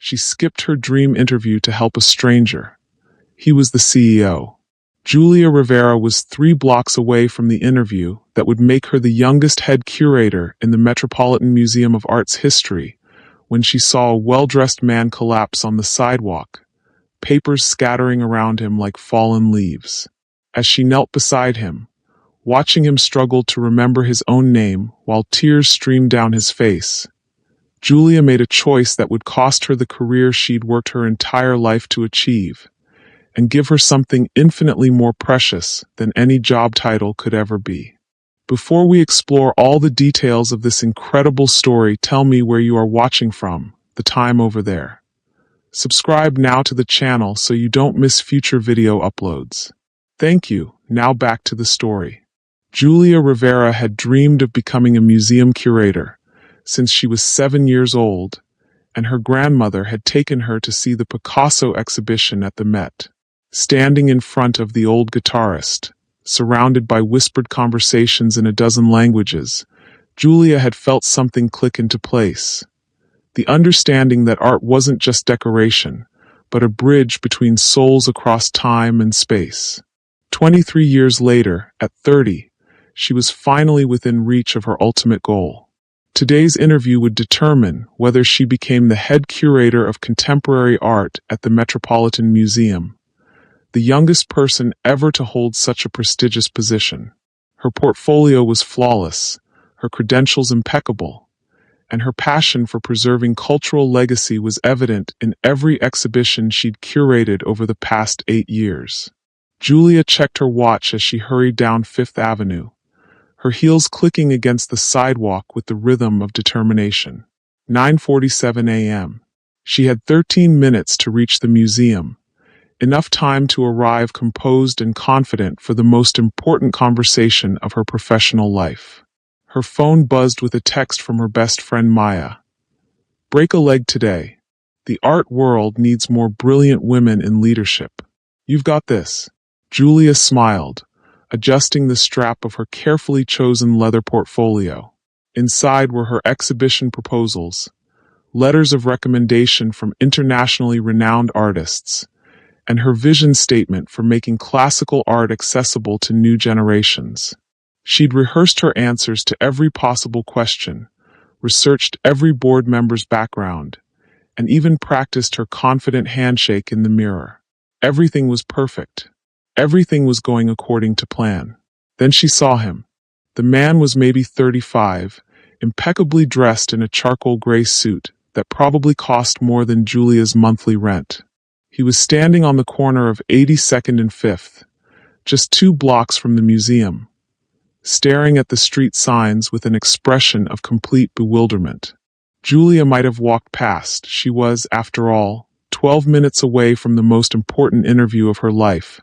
She skipped her dream interview to help a stranger. He was the CEO. Julia Rivera was 3 blocks away from the interview that would make her the youngest head curator in the Metropolitan Museum of Art's history when she saw a well-dressed man collapse on the sidewalk, papers scattering around him like fallen leaves. As she knelt beside him, watching him struggle to remember his own name while tears streamed down his face, Julia made a choice that would cost her the career she'd worked her entire life to achieve, and give her something infinitely more precious than any job title could ever be. Before we explore all the details of this incredible story, tell me where you are watching from, the time over there. Subscribe now to the channel so you don't miss future video uploads. Thank you. Now back to the story. Julia Rivera had dreamed of becoming a museum curator since she was 7 years old, and her grandmother had taken her to see the Picasso exhibition at the Met. Standing in front of the old guitarist, surrounded by whispered conversations in a dozen languages, Julia had felt something click into place. The understanding that art wasn't just decoration, but a bridge between souls across time and space. 23 years later, at 30, she was finally within reach of her ultimate goal. Today's interview would determine whether she became the head curator of contemporary art at the Metropolitan Museum, the youngest person ever to hold such a prestigious position. Her portfolio was flawless, her credentials impeccable, and her passion for preserving cultural legacy was evident in every exhibition she'd curated over the past 8 years. Julia checked her watch as she hurried down Fifth Avenue, her heels clicking against the sidewalk with the rhythm of determination. 9:47 a.m. She had 13 minutes to reach the museum, enough time to arrive composed and confident for the most important conversation of her professional life. Her phone buzzed with a text from her best friend Maya. "Break a leg today. The art world needs more brilliant women in leadership. You've got this." Julia smiled, adjusting the strap of her carefully chosen leather portfolio. Inside were her exhibition proposals, letters of recommendation from internationally renowned artists, and her vision statement for making classical art accessible to new generations. She'd rehearsed her answers to every possible question, researched every board member's background, and even practiced her confident handshake in the mirror. Everything was perfect. Everything was going according to plan. Then she saw him. The man was maybe 35, impeccably dressed in a charcoal gray suit that probably cost more than Julia's monthly rent. He was standing on the corner of 82nd and 5th, just 2 blocks from the museum, staring at the street signs with an expression of complete bewilderment. Julia might have walked past. She was, after all, 12 minutes away from the most important interview of her life.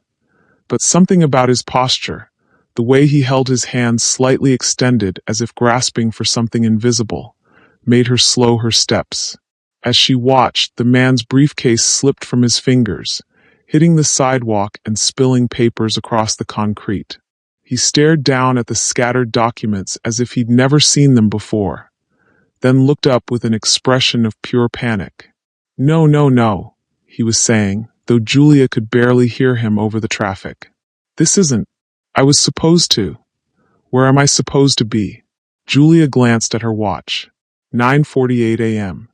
But something about his posture, the way he held his hands slightly extended as if grasping for something invisible, made her slow her steps. As she watched, the man's briefcase slipped from his fingers, hitting the sidewalk and spilling papers across the concrete. He stared down at the scattered documents as if he'd never seen them before, then looked up with an expression of pure panic. "No, no, no," he was saying, though Julia could barely hear him over the traffic. "This isn't. I was supposed to. Where am I supposed to be?" Julia glanced at her watch. 9:48 a.m.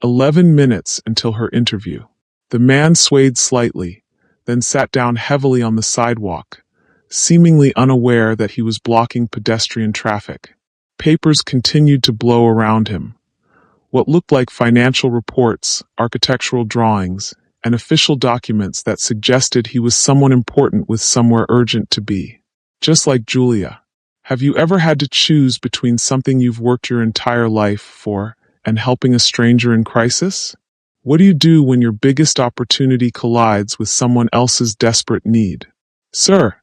11 minutes until her interview. The man swayed slightly, then sat down heavily on the sidewalk, seemingly unaware that he was blocking pedestrian traffic. Papers continued to blow around him. What looked like financial reports, architectural drawings, and official documents that suggested he was someone important with somewhere urgent to be. Just like Julia. Have you ever had to choose between something you've worked your entire life for and helping a stranger in crisis? What do you do when your biggest opportunity collides with someone else's desperate need? "Sir."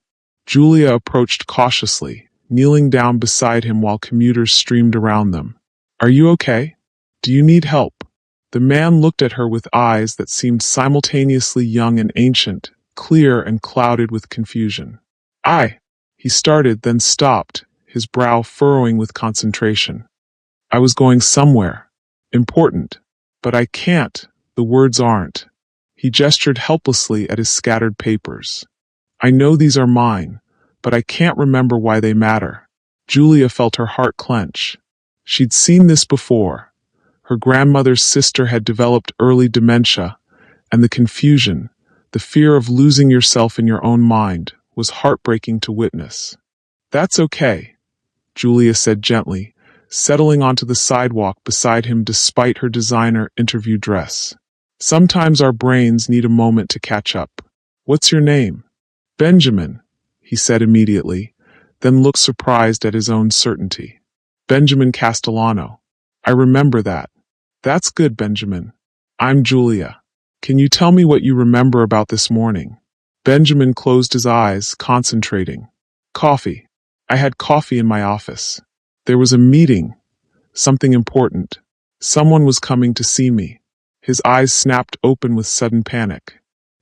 Julia approached cautiously, kneeling down beside him while commuters streamed around them. "Are you okay? Do you need help?" The man looked at her with eyes that seemed simultaneously young and ancient, clear and clouded with confusion. He started, then stopped, his brow furrowing with concentration. "I was going somewhere. Important. But I can't. The words aren't. He gestured helplessly at his scattered papers. I know these are mine, but I can't remember why they matter. Julia felt her heart clench. She'd seen this before. Her grandmother's sister had developed early dementia, and the confusion, the fear of losing yourself in your own mind, was heartbreaking to witness. That's okay, Julia said gently, settling onto the sidewalk beside him despite her designer interview dress. Sometimes our brains need a moment to catch up. What's your name? Benjamin, he said immediately, then looked surprised at his own certainty. Benjamin Castellano. I remember that. That's good, Benjamin. I'm Julia. Can you tell me what you remember about this morning? Benjamin closed his eyes, concentrating. Coffee. I had coffee in my office. There was a meeting. Something important. Someone was coming to see me. His eyes snapped open with sudden panic.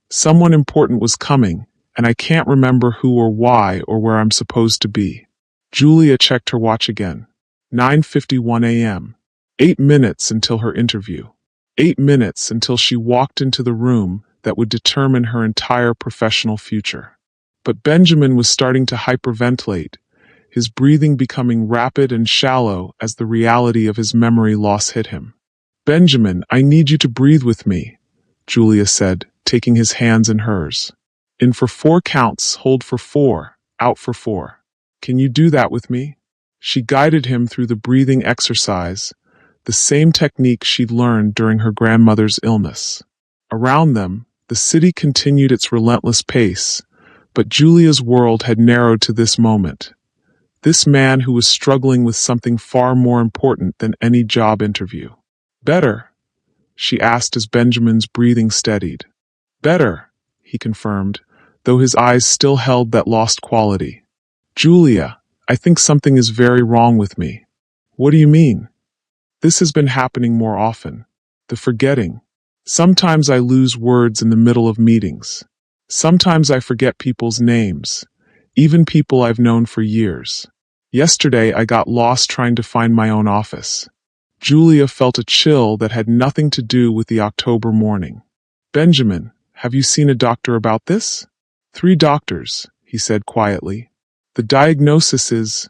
Someone important was coming, and I can't remember who or why or where I'm supposed to be. Julia checked her watch again. 9:51 a.m. 8 minutes until her interview. 8 minutes until she walked into the room that would determine her entire professional future. But Benjamin was starting to hyperventilate, his breathing becoming rapid and shallow as the reality of his memory loss hit him. Benjamin, I need you to breathe with me, Julia said, taking his hands in hers. In for 4 counts, hold for 4, out for 4. Can you do that with me? She guided him through the breathing exercise, the same technique she'd learned during her grandmother's illness. Around them, the city continued its relentless pace, but Julia's world had narrowed to this moment. This man who was struggling with something far more important than any job interview. Better? She asked as Benjamin's breathing steadied. Better, he confirmed, though his eyes still held that lost quality. Julia, I think something is very wrong with me. What do you mean? This has been happening more often. The forgetting. Sometimes I lose words in the middle of meetings. Sometimes I forget people's names, even people I've known for years. Yesterday I got lost trying to find my own office. Julia felt a chill that had nothing to do with the October morning. Benjamin, have you seen a doctor about this? 3 doctors, he said quietly. The diagnosis is,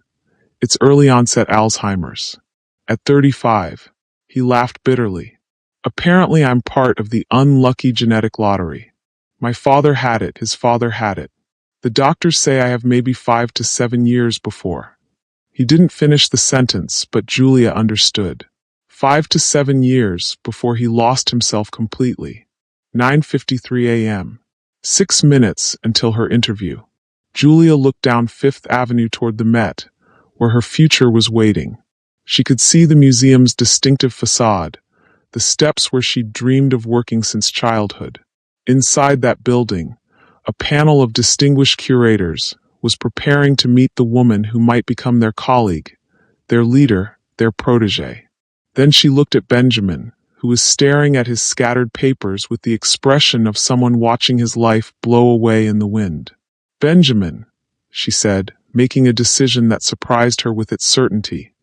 it's early onset Alzheimer's. At 35, he laughed bitterly. Apparently I'm part of the unlucky genetic lottery. My father had it, his father had it. The doctors say I have maybe 5 to 7 years before. He didn't finish the sentence, but Julia understood. 5 to 7 years before he lost himself completely. 9:53 a.m. 6 minutes until her interview. Julia looked down Fifth Avenue toward the Met, where her future was waiting. She could see the museum's distinctive facade, the steps where she'd dreamed of working since childhood. Inside that building, a panel of distinguished curators was preparing to meet the woman who might become their colleague, their leader, their protege. Then she looked at Benjamin, who was staring at his scattered papers with the expression of someone watching his life blow away in the wind. Benjamin, she said, making a decision that surprised her with its certainty.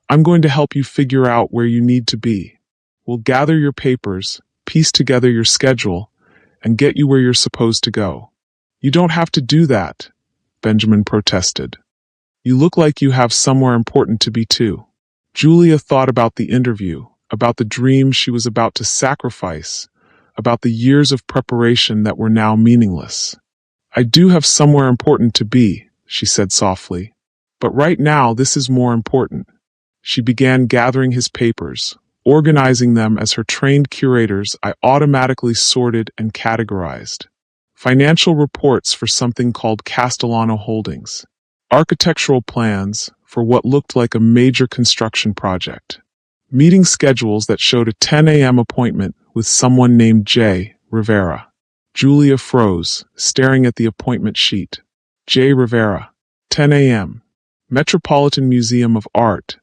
I'm going to help you figure out where you need to be. We'll gather your papers, piece together your schedule, and get you where you're supposed to go. You don't have to do that, Benjamin protested. You look like you have somewhere important to be too. Julia thought about the interview, about the dream she was about to sacrifice, about the years of preparation that were now meaningless. I do have somewhere important to be, she said softly. But right now this is more important. She began gathering his papers, organizing them as her trained curators. I automatically sorted and categorized. Financial reports for something called Castellano Holdings. Architectural plans for what looked like a major construction project. Meeting schedules that showed a 10 a.m. appointment with someone named J. Rivera. Julia froze, staring at the appointment sheet. J. Rivera. 10 a.m. Metropolitan Museum of Art.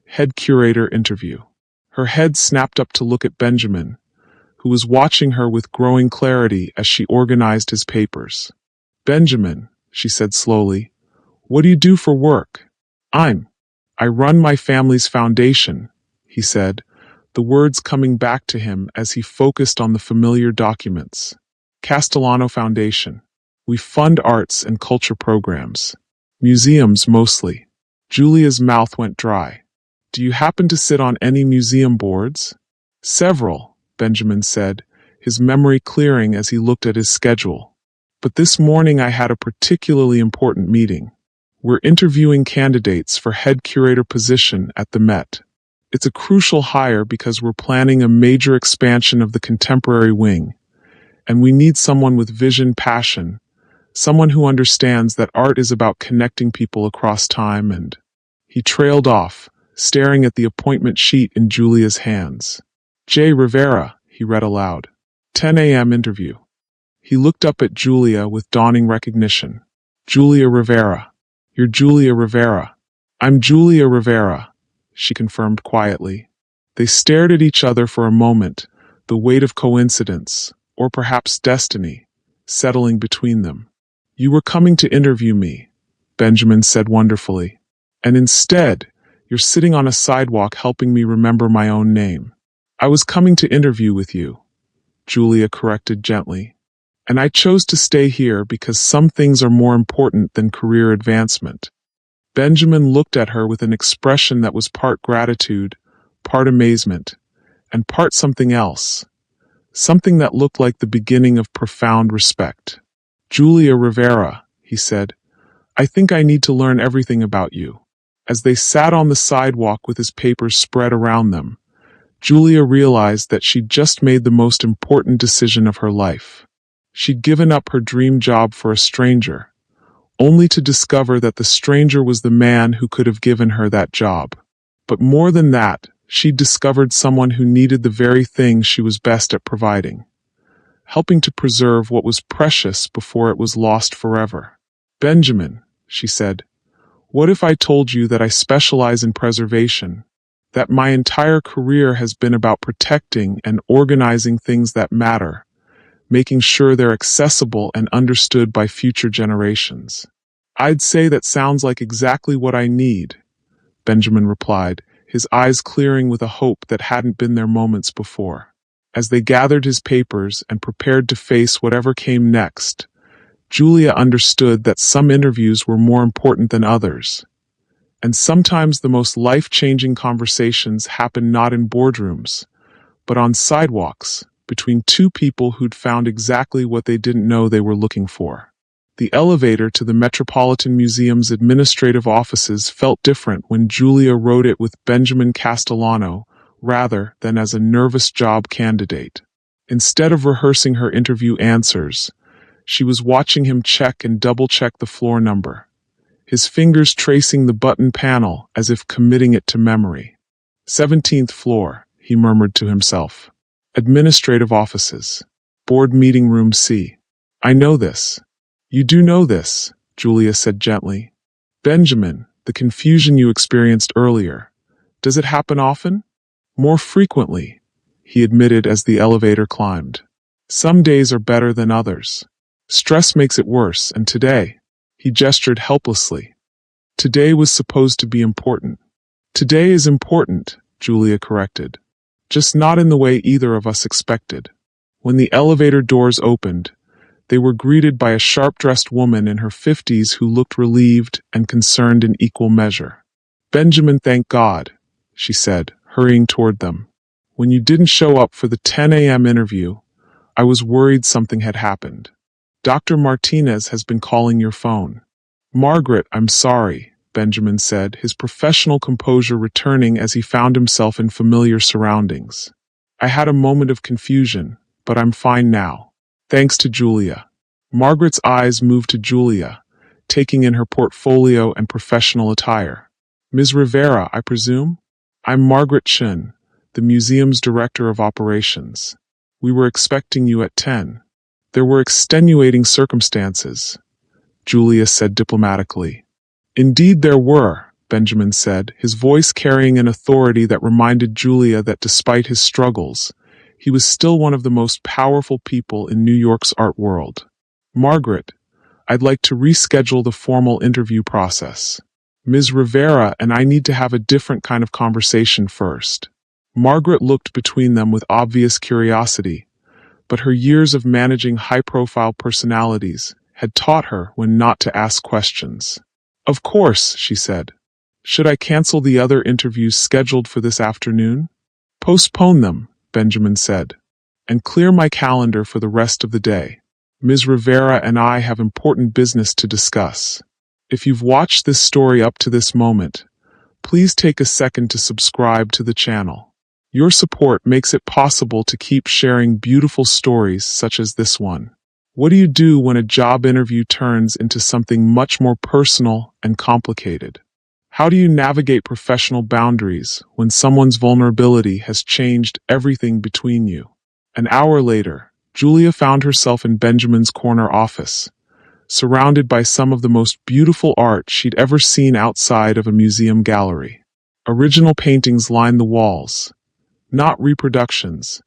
Head curator interview. Her head snapped up to look at Benjamin, who was watching her with growing clarity as she organized his papers. Benjamin, she said slowly, what do you do for work? I run my family's foundation, he said, the words coming back to him as he focused on the familiar documents. Castellano Foundation. We fund arts and culture programs. Museums mostly. Julia's mouth went dry. Do you happen to sit on any museum boards? Several, Benjamin said, his memory clearing as he looked at his schedule. But this morning I had a particularly important meeting. We're interviewing candidates for head curator position at the Met. It's a crucial hire because we're planning a major expansion of the contemporary wing, and we need someone with vision, passion, someone who understands that art is about connecting people across time. And he trailed off, staring at the appointment sheet in Julia's hands. J. Rivera, he read aloud. 10 a.m. interview. He looked up at Julia with dawning recognition. Julia Rivera. You're Julia Rivera. I'm Julia Rivera, she confirmed quietly. They stared at each other for a moment, the weight of coincidence, or perhaps destiny, settling between them. You were coming to interview me, Benjamin said wonderfully. And instead, you're sitting on a sidewalk helping me remember my own name. I was coming to interview with you, Julia corrected gently. And I chose to stay here because some things are more important than career advancement. Benjamin looked at her with an expression that was part gratitude, part amazement, and part something else. Something that looked like the beginning of profound respect. Julia Rivera, he said, I think I need to learn everything about you. As they sat on the sidewalk with his papers spread around them, Julia realized that she'd just made the most important decision of her life. She'd given up her dream job for a stranger, only to discover that the stranger was the man who could have given her that job. But more than that, she'd discovered someone who needed the very thing she was best at providing, helping to preserve what was precious before it was lost forever. Benjamin, she said, what if I told you that I specialize in preservation, that my entire career has been about protecting and organizing things that matter, making sure they're accessible and understood by future generations? I'd say that sounds like exactly what I need, Benjamin replied, his eyes clearing with a hope that hadn't been there moments before. As they gathered his papers and prepared to face whatever came next, Julia understood that some interviews were more important than others. And sometimes the most life-changing conversations happen not in boardrooms, but on sidewalks, between two people who'd found exactly what they didn't know they were looking for. The elevator to the Metropolitan Museum's administrative offices felt different when Julia rode it with Benjamin Castellano rather than as a nervous job candidate. Instead of rehearsing her interview answers, she was watching him check and double-check the floor number, his fingers tracing the button panel as if committing it to memory. 17th floor, he murmured to himself. Administrative offices. Board meeting room C. I know this. You do know this, Julia said gently. Benjamin, the confusion you experienced earlier, does it happen often? More frequently, he admitted as the elevator climbed. Some days are better than others. Stress makes it worse, and today, he gestured helplessly. Today was supposed to be important. Today is important, Julia corrected. Just not in the way either of us expected. When the elevator doors opened, they were greeted by a sharp-dressed woman in her 50s who looked relieved and concerned in equal measure. Benjamin, thank God, she said, hurrying toward them. When you didn't show up for the 10 a.m. interview, I was worried something had happened. Dr. Martinez has been calling your phone. Margaret, I'm sorry, Benjamin said, his professional composure returning as he found himself in familiar surroundings. I had a moment of confusion, but I'm fine now. Thanks to Julia. Margaret's eyes moved to Julia, taking in her portfolio and professional attire. Ms. Rivera, I presume? I'm Margaret Chin, the museum's director of operations. We were expecting you at 10. There were extenuating circumstances, Julia said diplomatically. Indeed there were, Benjamin said, his voice carrying an authority that reminded Julia that despite his struggles, he was still one of the most powerful people in New York's art world. Margaret, I'd like to reschedule the formal interview process. Ms. Rivera and I need to have a different kind of conversation first. Margaret looked between them with obvious curiosity, but her years of managing high-profile personalities had taught her when not to ask questions. "Of course," she said. "Should I cancel the other interviews scheduled for this afternoon?" "Postpone them," Benjamin said, "and clear my calendar for the rest of the day. Ms. Rivera and I have important business to discuss." If you've watched this story up to this moment, please take a second to subscribe to the channel. Your support makes it possible to keep sharing beautiful stories such as this one. What do you do when a job interview turns into something much more personal and complicated? How do you navigate professional boundaries when someone's vulnerability has changed everything between you? An hour later, Julia found herself in Benjamin's corner office, surrounded by some of the most beautiful art she'd ever seen outside of a museum gallery. Original paintings lined the walls, not reproductions,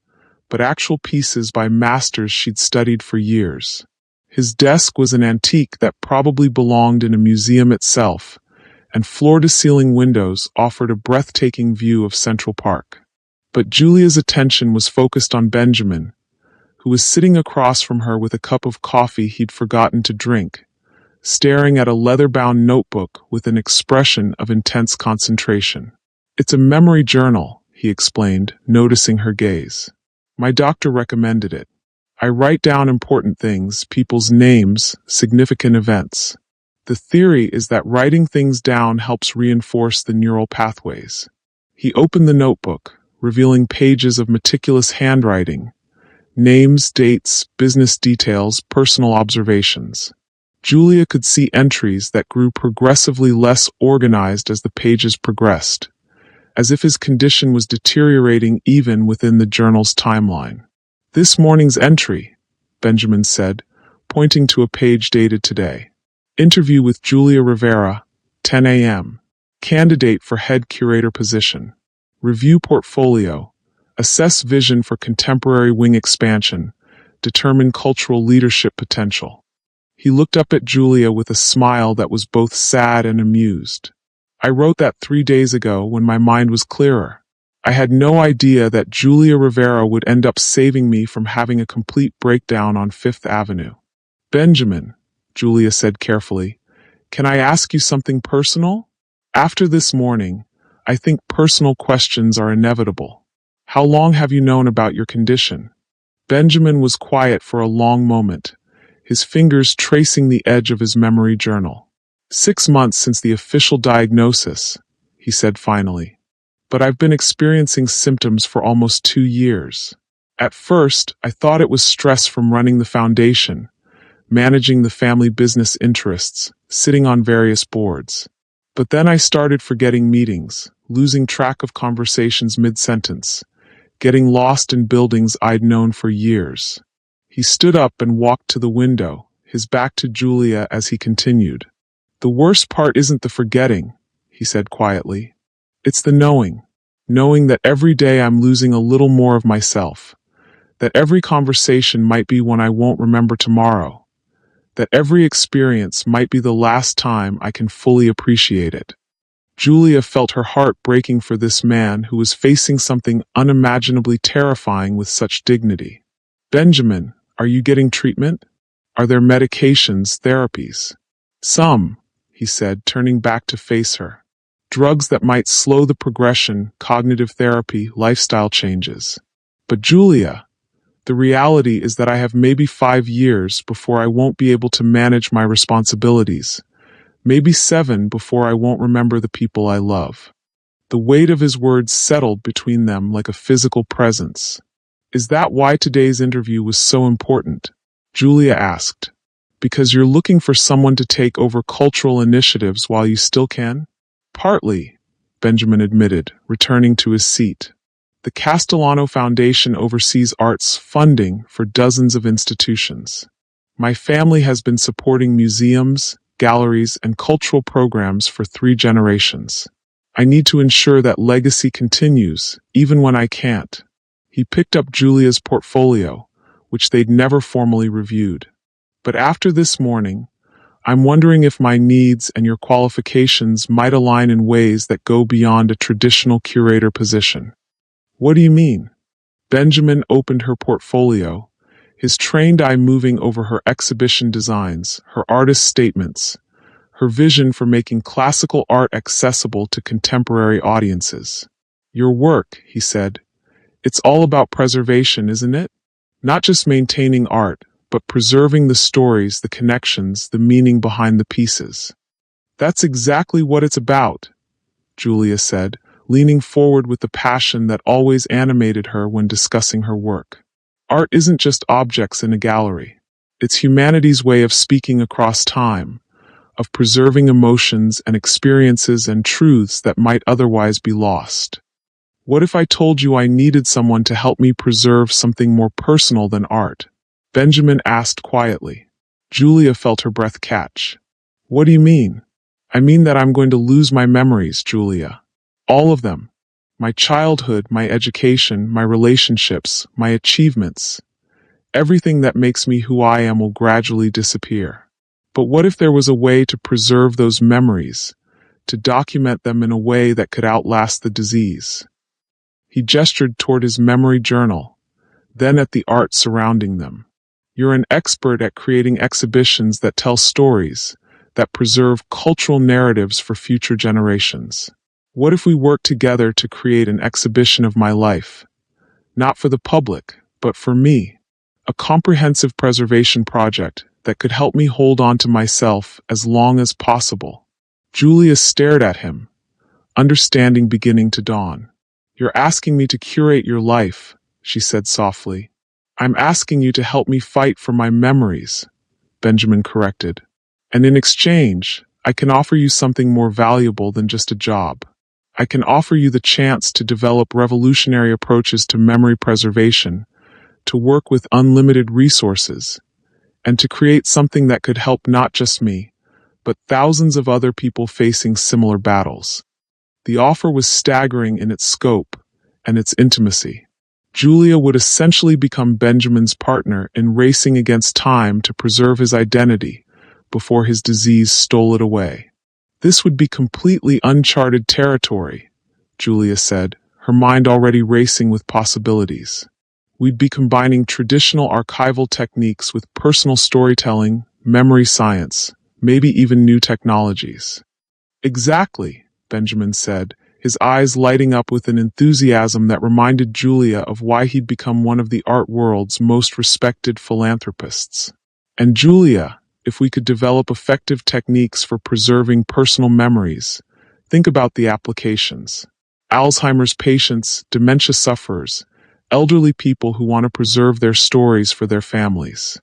but actual pieces by masters she'd studied for years. His desk was an antique that probably belonged in a museum itself, and floor-to-ceiling windows offered a breathtaking view of Central Park. But Julia's attention was focused on Benjamin, who was sitting across from her with a cup of coffee he'd forgotten to drink, staring at a leather-bound notebook with an expression of intense concentration. "It's a memory journal," he explained, noticing her gaze. "My doctor recommended it. I write down important things, people's names, significant events. The theory is that writing things down helps reinforce the neural pathways." He opened the notebook, revealing pages of meticulous handwriting, names, dates, business details, personal observations. Julia could see entries that grew progressively less organized as the pages progressed, as if his condition was deteriorating even within the journal's timeline. "This morning's entry," Benjamin said, pointing to a page dated today. "Interview with Julia Rivera, 10 a.m. Candidate for head curator position. Review portfolio. Assess vision for contemporary wing expansion. Determine cultural leadership potential." He looked up at Julia with a smile that was both sad and amused. "I wrote that 3 days ago when my mind was clearer. I had no idea that Julia Rivera would end up saving me from having a complete breakdown on Fifth Avenue." "Benjamin," Julia said carefully, "can I ask you something personal? After this morning, I think personal questions are inevitable. How long have you known about your condition?" Benjamin was quiet for a long moment, his fingers tracing the edge of his memory journal. 6 months since the official diagnosis," he said finally. "But I've been experiencing symptoms for almost 2 years. At first, I thought it was stress from running the foundation, managing the family business interests, sitting on various boards. But then I started forgetting meetings, losing track of conversations mid-sentence, getting lost in buildings I'd known for years." He stood up and walked to the window, his back to Julia as he continued. "The worst part isn't the forgetting," he said quietly. "It's the knowing. Knowing that every day I'm losing a little more of myself. That every conversation might be one I won't remember tomorrow. That every experience might be the last time I can fully appreciate it." Julia felt her heart breaking for this man who was facing something unimaginably terrifying with such dignity. "Benjamin, are you getting treatment? Are there medications, therapies?" "Some," he said, turning back to face her. "Drugs that might slow the progression, cognitive therapy, lifestyle changes. But Julia, the reality is that I have maybe 5 years before I won't be able to manage my responsibilities. Maybe 7 before I won't remember the people I love." The weight of his words settled between them like a physical presence. "Is that why today's interview was so important?" Julia asked. "Because you're looking for someone to take over cultural initiatives while you still can?" "Partly," Benjamin admitted, returning to his seat. "The Castellano Foundation oversees arts funding for dozens of institutions. My family has been supporting museums, galleries, and cultural programs for 3 generations. I need to ensure that legacy continues, even when I can't." He picked up Julia's portfolio, which they'd never formally reviewed. "But after this morning, I'm wondering if my needs and your qualifications might align in ways that go beyond a traditional curator position." What do you mean? Benjamin opened her portfolio, his trained eye moving over her exhibition designs, her artist statements, her vision for making classical art accessible to contemporary audiences. Your work, he said, it's all about preservation, isn't it? Not just maintaining art, but preserving the stories, the connections, the meaning behind the pieces. That's exactly what it's about, Julia said, leaning forward with the passion that always animated her when discussing her work. Art isn't just objects in a gallery. It's humanity's way of speaking across time, of preserving emotions and experiences and truths that might otherwise be lost. What if I told you I needed someone to help me preserve something more personal than art? Benjamin asked quietly. Julia felt her breath catch. What do you mean? I mean that I'm going to lose my memories, Julia. All of them. My childhood, my education, my relationships, my achievements. Everything that makes me who I am will gradually disappear. But what if there was a way to preserve those memories, to document them in a way that could outlast the disease? He gestured toward his memory journal, then at the art surrounding them. You're an expert at creating exhibitions that tell stories, that preserve cultural narratives for future generations. What if we work together to create an exhibition of my life? Not for the public, but for me. A comprehensive preservation project that could help me hold on to myself as long as possible. Julia stared at him, understanding beginning to dawn. You're asking me to curate your life, she said softly. I'm asking you to help me fight for my memories, Benjamin corrected. And in exchange, I can offer you something more valuable than just a job. I can offer you the chance to develop revolutionary approaches to memory preservation, to work with unlimited resources, and to create something that could help not just me, but thousands of other people facing similar battles. The offer was staggering in its scope and its intimacy. Julia would essentially become Benjamin's partner in racing against time to preserve his identity before his disease stole it away. This would be completely uncharted territory, Julia said, her mind already racing with possibilities. We'd be combining traditional archival techniques with personal storytelling, memory science, maybe even new technologies. Exactly, Benjamin said, his eyes lighting up with an enthusiasm that reminded Julia of why he'd become one of the art world's most respected philanthropists. And Julia, if we could develop effective techniques for preserving personal memories, think about the applications. Alzheimer's patients, dementia sufferers, elderly people who want to preserve their stories for their families.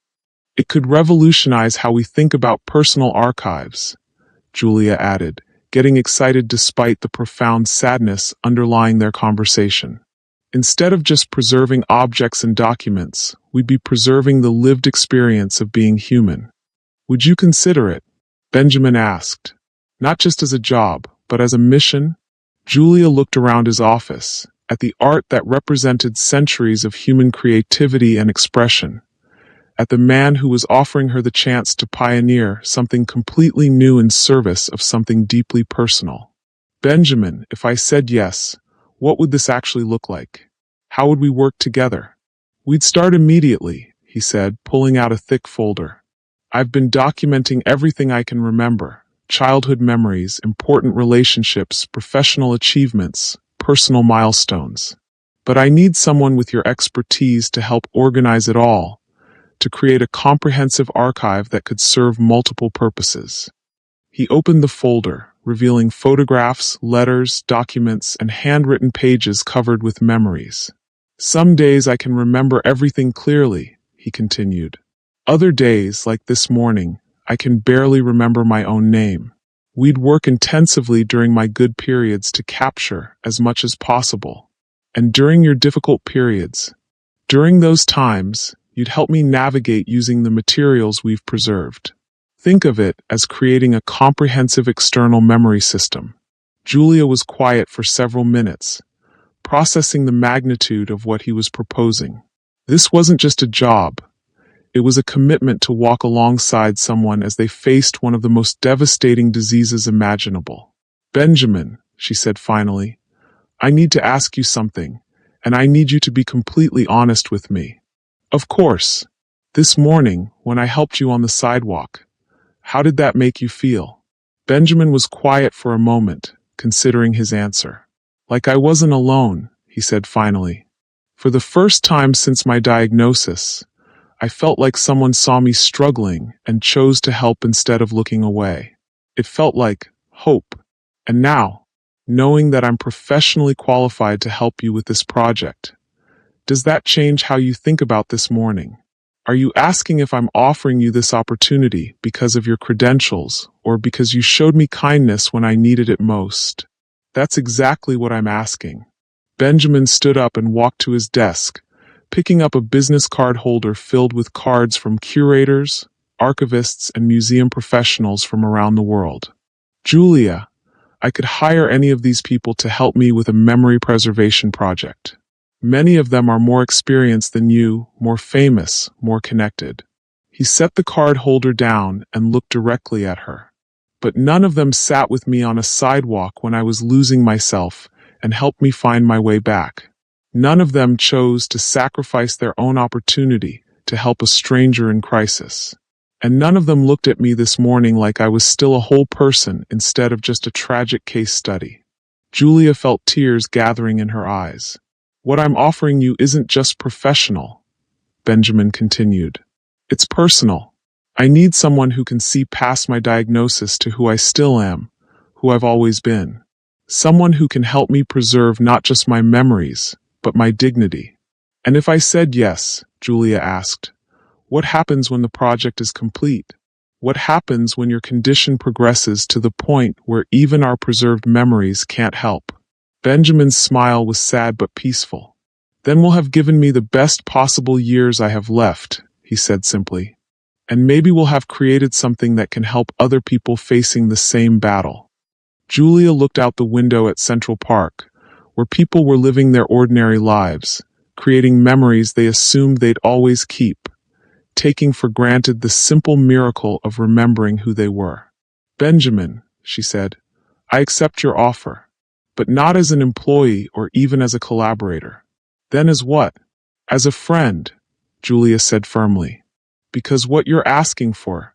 It could revolutionize how we think about personal archives, Julia added, getting excited despite the profound sadness underlying their conversation. Instead of just preserving objects and documents, we'd be preserving the lived experience of being human. Would you consider it? Benjamin asked. Not just as a job, but as a mission? Julia looked around his office, at the art that represented centuries of human creativity and expression, at the man who was offering her the chance to pioneer something completely new in service of something deeply personal. Benjamin, if I said yes, what would this actually look like? How would we work together? We'd start immediately, he said, pulling out a thick folder. I've been documenting everything I can remember, childhood memories, important relationships, professional achievements, personal milestones. But I need someone with your expertise to help organize it all, to create a comprehensive archive that could serve multiple purposes. He opened the folder, revealing photographs, letters, documents, and handwritten pages covered with memories. Some days I can remember everything clearly, he continued. Other days, like this morning, I can barely remember my own name. We'd work intensively during my good periods to capture as much as possible. And during your difficult periods, during those times, you'd help me navigate using the materials we've preserved. Think of it as creating a comprehensive external memory system. Julia was quiet for several minutes, processing the magnitude of what he was proposing. This wasn't just a job. It was a commitment to walk alongside someone as they faced one of the most devastating diseases imaginable. Benjamin, she said finally, I need to ask you something, and I need you to be completely honest with me. Of course. This morning, when I helped you on the sidewalk, how did that make you feel? Benjamin was quiet for a moment, considering his answer. Like I wasn't alone, he said finally. For the first time since my diagnosis, I felt like someone saw me struggling and chose to help instead of looking away. It felt like hope. And now, knowing that I'm professionally qualified to help you with this project, does that change how you think about this morning? Are you asking if I'm offering you this opportunity because of your credentials or because you showed me kindness when I needed it most? That's exactly what I'm asking. Benjamin stood up and walked to his desk, picking up a business card holder filled with cards from curators, archivists, and museum professionals from around the world. Julia, I could hire any of these people to help me with a memory preservation project. Many of them are more experienced than you, more famous, more connected. He set the card holder down and looked directly at her. But none of them sat with me on a sidewalk when I was losing myself and helped me find my way back. None of them chose to sacrifice their own opportunity to help a stranger in crisis. And none of them looked at me this morning like I was still a whole person instead of just a tragic case study. Julia felt tears gathering in her eyes. What I'm offering you isn't just professional, Benjamin continued. It's personal. I need someone who can see past my diagnosis to who I still am, who I've always been. Someone who can help me preserve not just my memories, but my dignity. And if I said yes, Julia asked, what happens when the project is complete? What happens when your condition progresses to the point where even our preserved memories can't help? Benjamin's smile was sad but peaceful. Then we'll have given me the best possible years I have left, he said simply. And maybe we'll have created something that can help other people facing the same battle. Julia looked out the window at Central Park, where people were living their ordinary lives, creating memories they assumed they'd always keep, taking for granted the simple miracle of remembering who they were. Benjamin, she said, I accept your offer. But not as an employee or even as a collaborator. Then as what? As a friend, Julia said firmly. Because what you're asking for,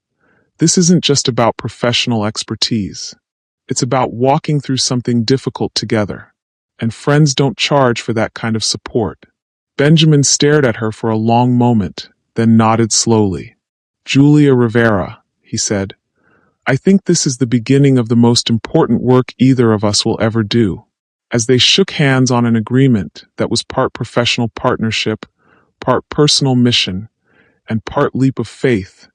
this isn't just about professional expertise. It's about walking through something difficult together. And friends don't charge for that kind of support. Benjamin stared at her for a long moment, then nodded slowly. Julia Rivera, he said, I think this is the beginning of the most important work either of us will ever do. As they shook hands on an agreement that was part professional partnership, part personal mission, and part leap of faith,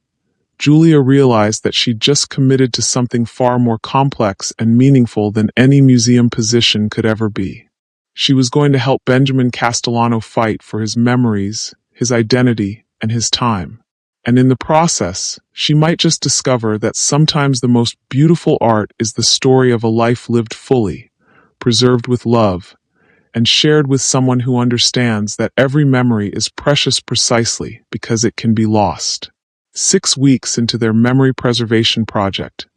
Julia realized that she'd just committed to something far more complex and meaningful than any museum position could ever be. She was going to help Benjamin Castellano fight for his memories, his identity, and his time. And in the process, she might just discover that sometimes the most beautiful art is the story of a life lived fully, preserved with love, and shared with someone who understands that every memory is precious precisely because it can be lost. 6 weeks into their memory preservation project,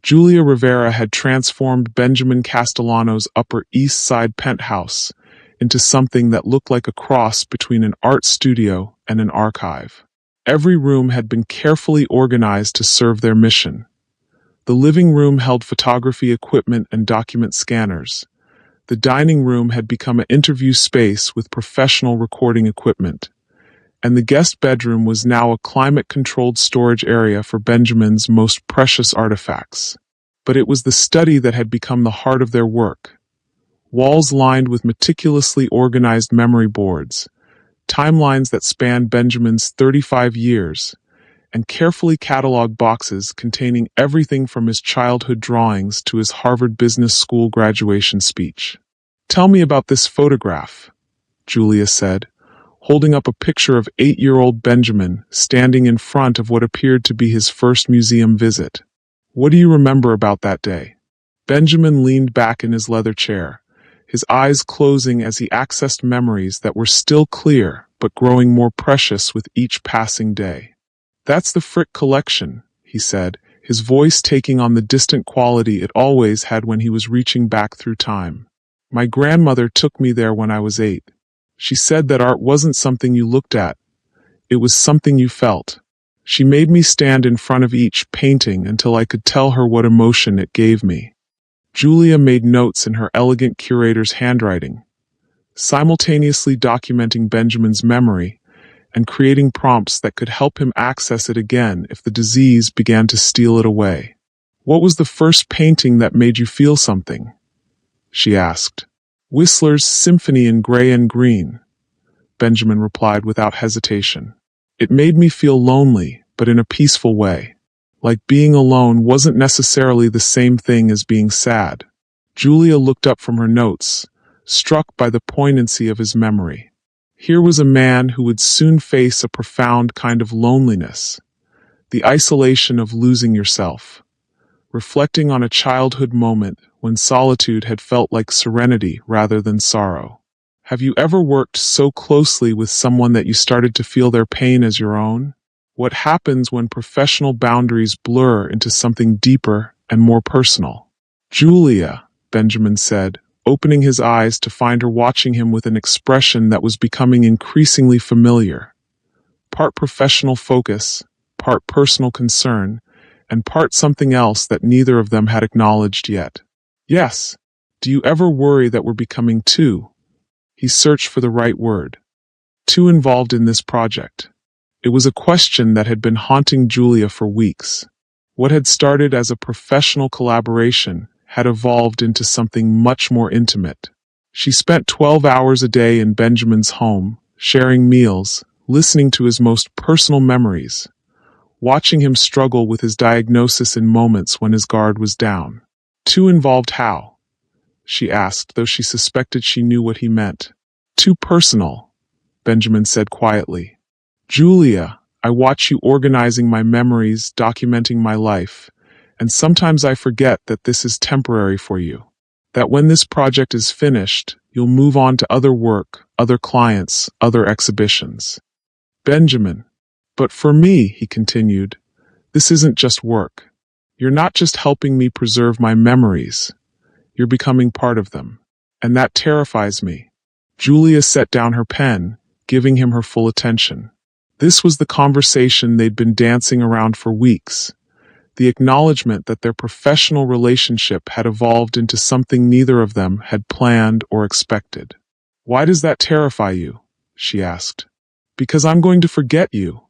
Julia Rivera had transformed Benjamin Castellano's Upper East Side penthouse into something that looked like a cross between an art studio and an archive. Every room had been carefully organized to serve their mission. The living room held photography equipment and document scanners. The dining room had become an interview space with professional recording equipment. And the guest bedroom was now a climate-controlled storage area for Benjamin's most precious artifacts. But it was the study that had become the heart of their work. Walls lined with meticulously organized memory boards, timelines that spanned Benjamin's 35 years, and carefully cataloged boxes containing everything from his childhood drawings to his Harvard Business School graduation speech. Tell me about this photograph, Julia said, holding up a picture of 8-year-old Benjamin standing in front of what appeared to be his first museum visit. What do you remember about that day? Benjamin leaned back in his leather chair, his eyes closing as he accessed memories that were still clear but growing more precious with each passing day. That's the Frick collection, he said, his voice taking on the distant quality it always had when he was reaching back through time. My grandmother took me there when I was 8. She said that art wasn't something you looked at, it was something you felt. She made me stand in front of each painting until I could tell her what emotion it gave me. Julia made notes in her elegant curator's handwriting, simultaneously documenting Benjamin's memory and creating prompts that could help him access it again if the disease began to steal it away. "What was the first painting that made you feel something?" she asked. "Whistler's Symphony in Gray and Green," Benjamin replied without hesitation. "It made me feel lonely, but in a peaceful way. Like being alone wasn't necessarily the same thing as being sad." Julia looked up from her notes, struck by the poignancy of his memory. Here was a man who would soon face a profound kind of loneliness, the isolation of losing yourself, reflecting on a childhood moment when solitude had felt like serenity rather than sorrow. Have you ever worked so closely with someone that you started to feel their pain as your own? What happens when professional boundaries blur into something deeper and more personal? "Julia," Benjamin said, opening his eyes to find her watching him with an expression that was becoming increasingly familiar. Part professional focus, part personal concern, and part something else that neither of them had acknowledged yet. "Yes. Do you ever worry that we're becoming too?" He searched for the right word. "Too involved in this project." It was a question that had been haunting Julia for weeks. What had started as a professional collaboration had evolved into something much more intimate. She spent 12 hours a day in Benjamin's home, sharing meals, listening to his most personal memories, watching him struggle with his diagnosis in moments when his guard was down. "Too involved how?" she asked, though she suspected she knew what he meant. "Too personal," Benjamin said quietly. "Julia, I watch you organizing my memories, documenting my life, and sometimes I forget that this is temporary for you. That when this project is finished, you'll move on to other work, other clients, other exhibitions." "Benjamin, but for me," he continued, "this isn't just work. You're not just helping me preserve my memories. You're becoming part of them. And that terrifies me." Julia set down her pen, giving him her full attention. This was the conversation they'd been dancing around for weeks, the acknowledgement that their professional relationship had evolved into something neither of them had planned or expected. "Why does that terrify you?" she asked. "Because I'm going to forget you,"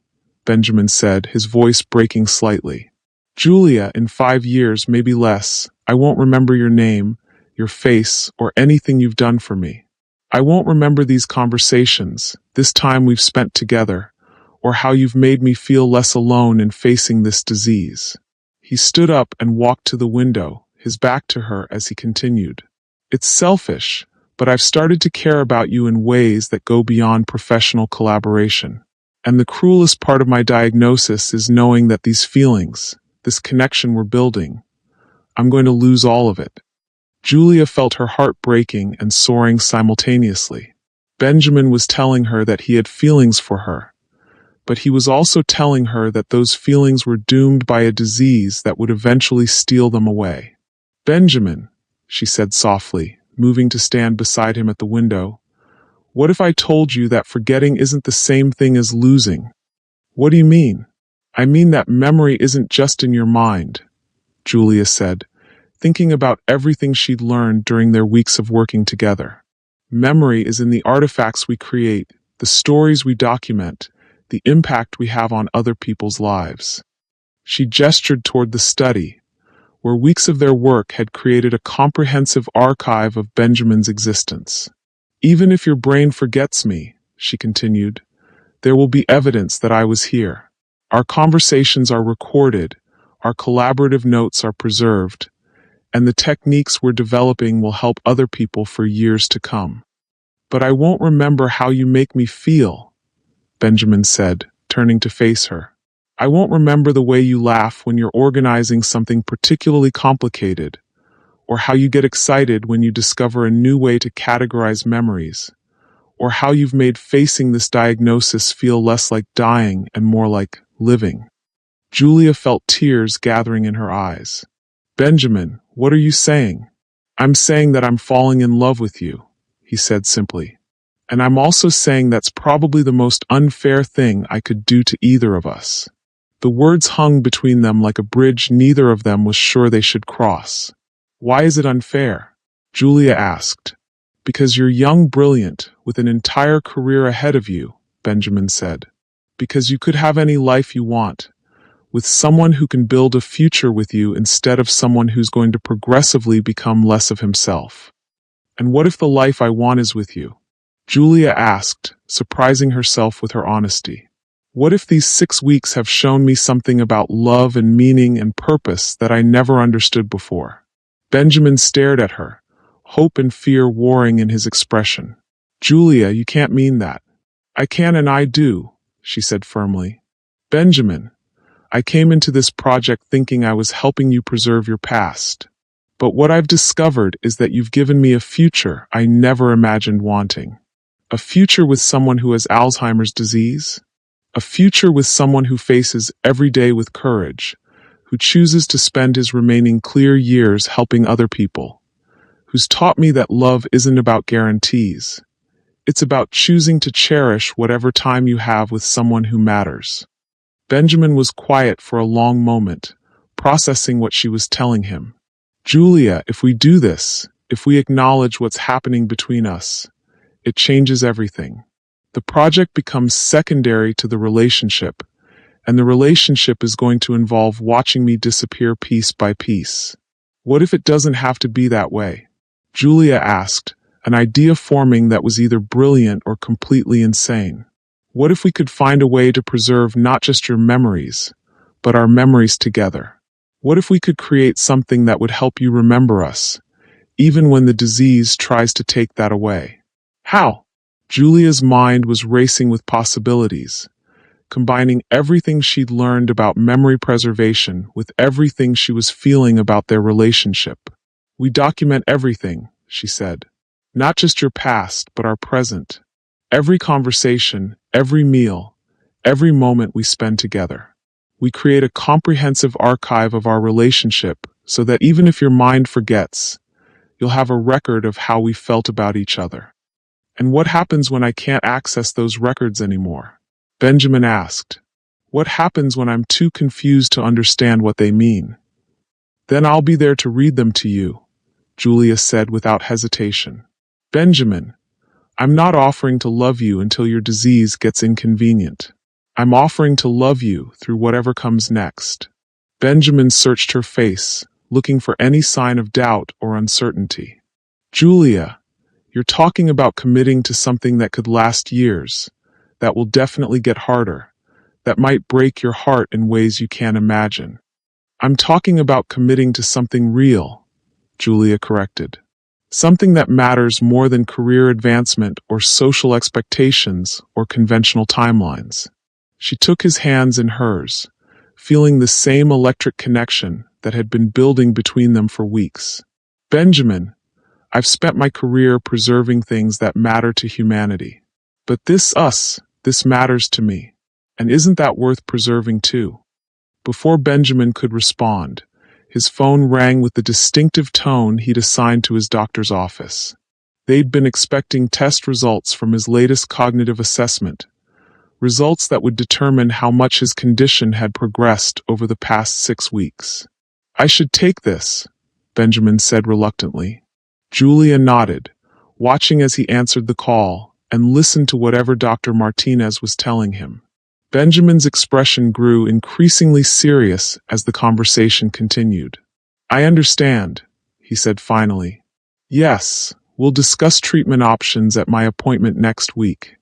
Benjamin said, his voice breaking slightly. "Julia, in 5 years, maybe less, I won't remember your name, your face, or anything you've done for me. I won't remember these conversations, this time we've spent together, or how you've made me feel less alone in facing this disease." He stood up and walked to the window, his back to her as he continued. "It's selfish, but I've started to care about you in ways that go beyond professional collaboration. And the cruelest part of my diagnosis is knowing that these feelings, this connection we're building, I'm going to lose all of it." Julia felt her heart breaking and soaring simultaneously. Benjamin was telling her that he had feelings for her, but he was also telling her that those feelings were doomed by a disease that would eventually steal them away. "Benjamin," she said softly, moving to stand beside him at the window, "what if I told you that forgetting isn't the same thing as losing?" "What do you mean?" "I mean that memory isn't just in your mind," Julia said, thinking about everything she'd learned during their weeks of working together. "Memory is in the artifacts we create, the stories we document, the impact we have on other people's lives." She gestured toward the study, where weeks of their work had created a comprehensive archive of Benjamin's existence. "Even if your brain forgets me," she continued, "there will be evidence that I was here. Our conversations are recorded, our collaborative notes are preserved, and the techniques we're developing will help other people for years to come. But I won't remember how you make me feel," Benjamin said, turning to face her. "I won't remember the way you laugh when you're organizing something particularly complicated, or how you get excited when you discover a new way to categorize memories, or how you've made facing this diagnosis feel less like dying and more like living." Julia felt tears gathering in her eyes. "Benjamin, what are you saying?" "I'm saying that I'm falling in love with you," he said simply. And I'm also saying that's probably the most unfair thing I could do to either of us." The words hung between them like a bridge neither of them was sure they should cross. "Why is it unfair?" Julia asked. "Because you're young, brilliant, with an entire career ahead of you," Benjamin said. "Because you could have any life you want, with someone who can build a future with you instead of someone who's going to progressively become less of himself." "And what if the life I want is with you?" Julia asked, surprising herself with her honesty. "What if these 6 weeks have shown me something about love and meaning and purpose that I never understood before?" Benjamin stared at her, hope and fear warring in his expression. "Julia, you can't mean that." "I can and I do," she said firmly. "Benjamin, I came into this project thinking I was helping you preserve your past. But what I've discovered is that you've given me a future I never imagined wanting. A future with someone who has Alzheimer's disease? A future with someone who faces every day with courage, who chooses to spend his remaining clear years helping other people, who's taught me that love isn't about guarantees. It's about choosing to cherish whatever time you have with someone who matters." Benjamin was quiet for a long moment, processing what she was telling him. "Julia, if we do this, if we acknowledge what's happening between us, it changes everything. The project becomes secondary to the relationship, and the relationship is going to involve watching me disappear piece by piece. What if it doesn't have to be that way?" Julia asked, an idea forming that was either brilliant or completely insane. "What if we could find a way to preserve not just your memories, but our memories together? What if we could create something that would help you remember us, even when the disease tries to take that away?" "How?" Julia's mind was racing with possibilities, combining everything she'd learned about memory preservation with everything she was feeling about their relationship. "We document everything," she said. "Not just your past, but our present. Every conversation, every meal, every moment we spend together. We create a comprehensive archive of our relationship so that even if your mind forgets, you'll have a record of how we felt about each other." "And what happens when I can't access those records anymore?" Benjamin asked. "What happens when I'm too confused to understand what they mean?" "Then I'll be there to read them to you," Julia said without hesitation. "Benjamin, I'm not offering to love you until your disease gets inconvenient. I'm offering to love you through whatever comes next." Benjamin searched her face, looking for any sign of doubt or uncertainty. "Julia, you're talking about committing to something that could last years, that will definitely get harder, that might break your heart in ways you can't imagine." "I'm talking about committing to something real," Julia corrected. "Something that matters more than career advancement or social expectations or conventional timelines." She took his hands in hers, feeling the same electric connection that had been building between them for weeks. "Benjamin, I've spent my career preserving things that matter to humanity. But this matters to me. And isn't that worth preserving too?" Before Benjamin could respond, his phone rang with the distinctive tone he'd assigned to his doctor's office. They'd been expecting test results from his latest cognitive assessment, results that would determine how much his condition had progressed over the past 6 weeks. "I should take this," Benjamin said reluctantly. Julia nodded, watching as he answered the call, and listened to whatever Dr. Martinez was telling him. Benjamin's expression grew increasingly serious as the conversation continued. "I understand," he said finally. "Yes, we'll discuss treatment options at my appointment next week.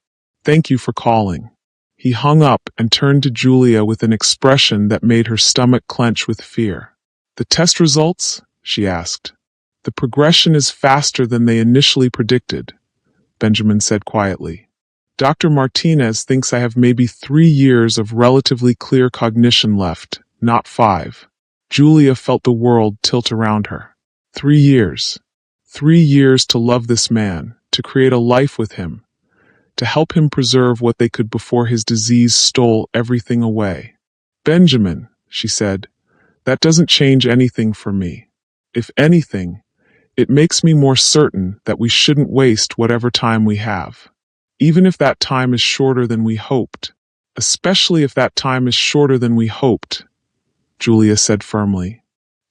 Thank you for calling." He hung up and turned to Julia with an expression that made her stomach clench with fear. "The test results?" she asked. "The progression is faster than they initially predicted," Benjamin said quietly. "Dr. Martinez thinks I have maybe 3 years of relatively clear cognition left, not 5. Julia felt the world tilt around her. 3 years. 3 years to love this man, to create a life with him, to help him preserve what they could before his disease stole everything away. "Benjamin," she said, "that doesn't change anything for me. If anything, it makes me more certain that we shouldn't waste whatever time we have." even if that time is shorter than we hoped. Especially if that time is shorter than we hoped, Julia said firmly.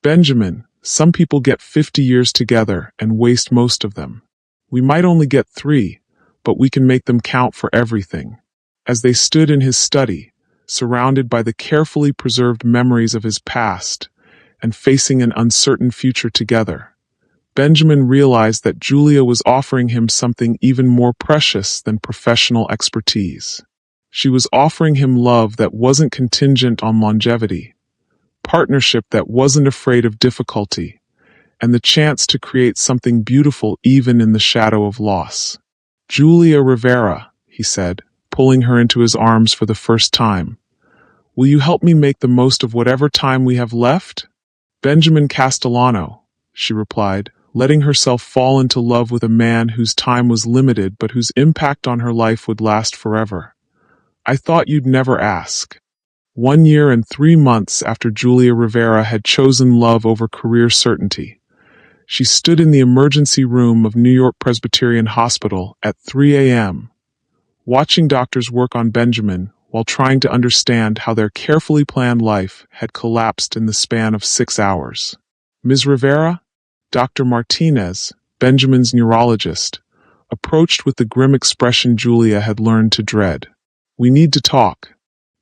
Benjamin, some people get 50 years together and waste most of them. We might only get 3, but we can make them count for everything. As they stood in his study, surrounded by the carefully preserved memories of his past, and facing an uncertain future together, Benjamin realized that Julia was offering him something even more precious than professional expertise. She was offering him love that wasn't contingent on longevity, partnership that wasn't afraid of difficulty, and the chance to create something beautiful even in the shadow of loss. Julia Rivera, he said, pulling her into his arms for the first time. Will you help me make the most of whatever time we have left? Benjamin Castellano, she replied, letting herself fall into love with a man whose time was limited but whose impact on her life would last forever. I thought you'd never ask. 1 year and 3 months after Julia Rivera had chosen love over career certainty, she stood in the emergency room of New York Presbyterian Hospital at 3 a.m., watching doctors work on Benjamin while trying to understand how their carefully planned life had collapsed in the span of 6 hours. Ms. Rivera, Dr. Martinez, Benjamin's neurologist, approached with the grim expression Julia had learned to dread. We need to talk.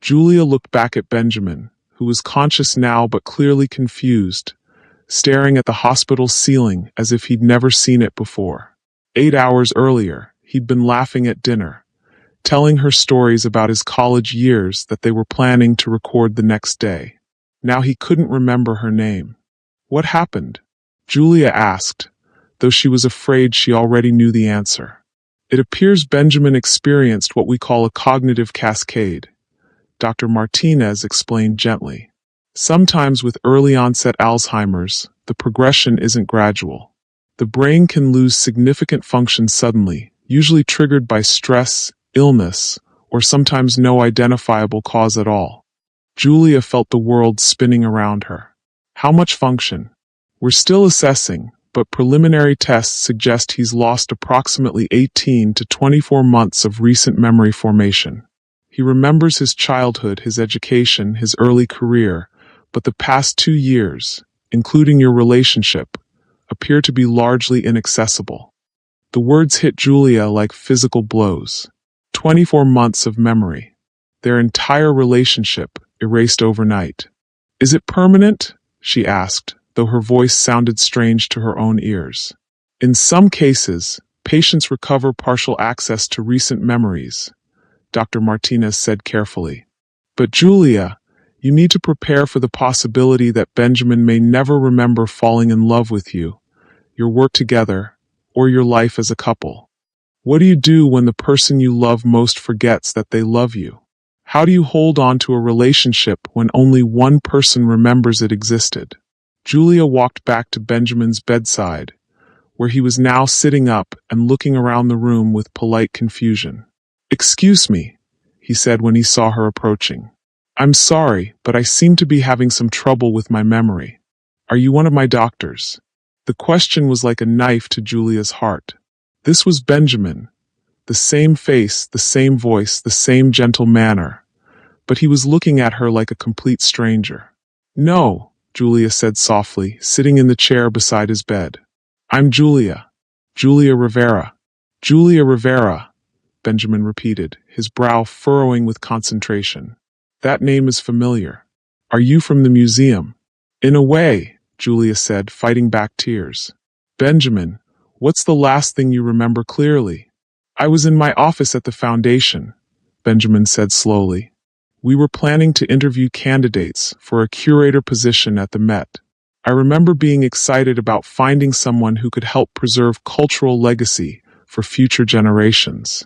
Julia looked back at Benjamin, who was conscious now but clearly confused, staring at the hospital's ceiling as if he'd never seen it before. 8 hours earlier, he'd been laughing at dinner, telling her stories about his college years that they were planning to record the next day. Now he couldn't remember her name. What happened? Julia asked, though she was afraid she already knew the answer. It appears Benjamin experienced what we call a cognitive cascade, Dr. Martinez explained gently. Sometimes with early-onset Alzheimer's, the progression isn't gradual. The brain can lose significant function suddenly, usually triggered by stress, illness, or sometimes no identifiable cause at all. Julia felt the world spinning around her. How much function? We're still assessing, but preliminary tests suggest he's lost approximately 18 to 24 months of recent memory formation. He remembers his childhood, his education, his early career, but the past 2 years, including your relationship, appear to be largely inaccessible. The words hit Julia like physical blows. 24 months of memory. Their entire relationship erased overnight. Is it permanent? She asked, though her voice sounded strange to her own ears. In some cases, patients recover partial access to recent memories, Dr. Martinez said carefully. But Julia, you need to prepare for the possibility that Benjamin may never remember falling in love with you, your work together, or your life as a couple. What do you do when the person you love most forgets that they love you? How do you hold on to a relationship when only one person remembers it existed? Julia walked back to Benjamin's bedside, where he was now sitting up and looking around the room with polite confusion. Excuse me, he said when he saw her approaching. I'm sorry, but I seem to be having some trouble with my memory. Are you one of my doctors? The question was like a knife to Julia's heart. This was Benjamin. The same face, the same voice, the same gentle manner. But he was looking at her like a complete stranger. No, Julia said softly, sitting in the chair beside his bed. I'm Julia. Julia Rivera. Julia Rivera, Benjamin repeated, his brow furrowing with concentration. That name is familiar. Are you from the museum? In a way, Julia said, fighting back tears. Benjamin, what's the last thing you remember clearly? I was in my office at the foundation, Benjamin said slowly. We were planning to interview candidates for a curator position at the Met. I remember being excited about finding someone who could help preserve cultural legacy for future generations.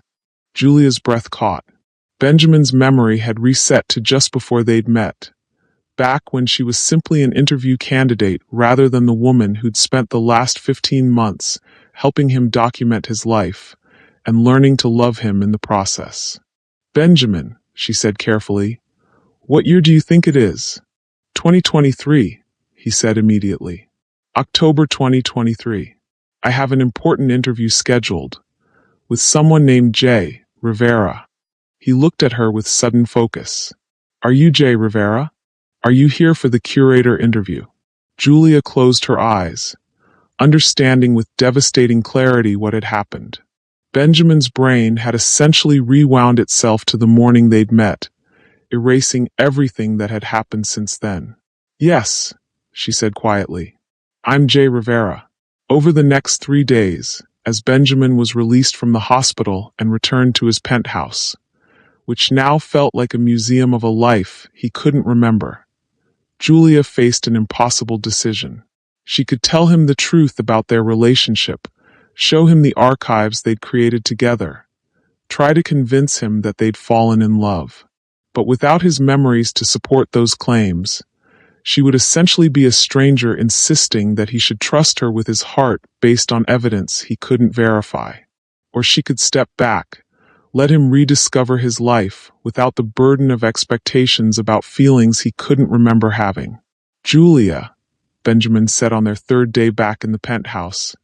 Julia's breath caught. Benjamin's memory had reset to just before they'd met, back when she was simply an interview candidate rather than the woman who'd spent the last 15 months helping him document his life and learning to love him in the process. Benjamin, she said carefully, what year do you think it is? 2023, he said immediately. October 2023. I have an important interview scheduled with someone named Jay, Rivera. He looked at her with sudden focus. Are you Jay Rivera? Are you here for the curator interview? Julia closed her eyes, understanding with devastating clarity what had happened. Benjamin's brain had essentially rewound itself to the morning they'd met, erasing everything that had happened since then. Yes, she said quietly. I'm Jay Rivera. Over the next 3 days, as Benjamin was released from the hospital and returned to his penthouse, which now felt like a museum of a life he couldn't remember, Julia faced an impossible decision. She could tell him the truth about their relationship, show him the archives they'd created together, try to convince him that they'd fallen in love. But without his memories to support those claims, she would essentially be a stranger insisting that he should trust her with his heart based on evidence he couldn't verify. Or she could step back, let him rediscover his life without the burden of expectations about feelings he couldn't remember having. Julia, Benjamin said on their 3rd day back in the penthouse,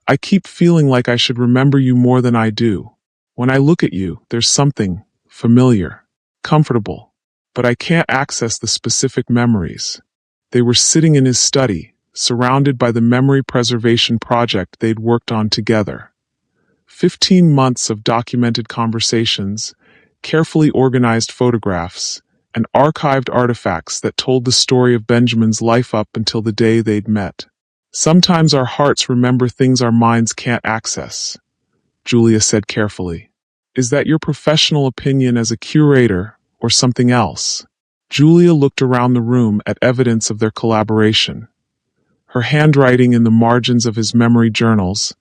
I keep feeling like I should remember you more than I do. When I look at you, there's something familiar, comfortable, but I can't access the specific memories. They were sitting in his study, surrounded by the memory preservation project they'd worked on together. 15 months of documented conversations, carefully organized photographs, and archived artifacts that told the story of Benjamin's life up until the day they'd met. Sometimes our hearts remember things our minds can't access, Julia said carefully. Is that your professional opinion as a curator, or something else? Julia looked around the room at evidence of their collaboration. Her handwriting in the margins of his memory journals,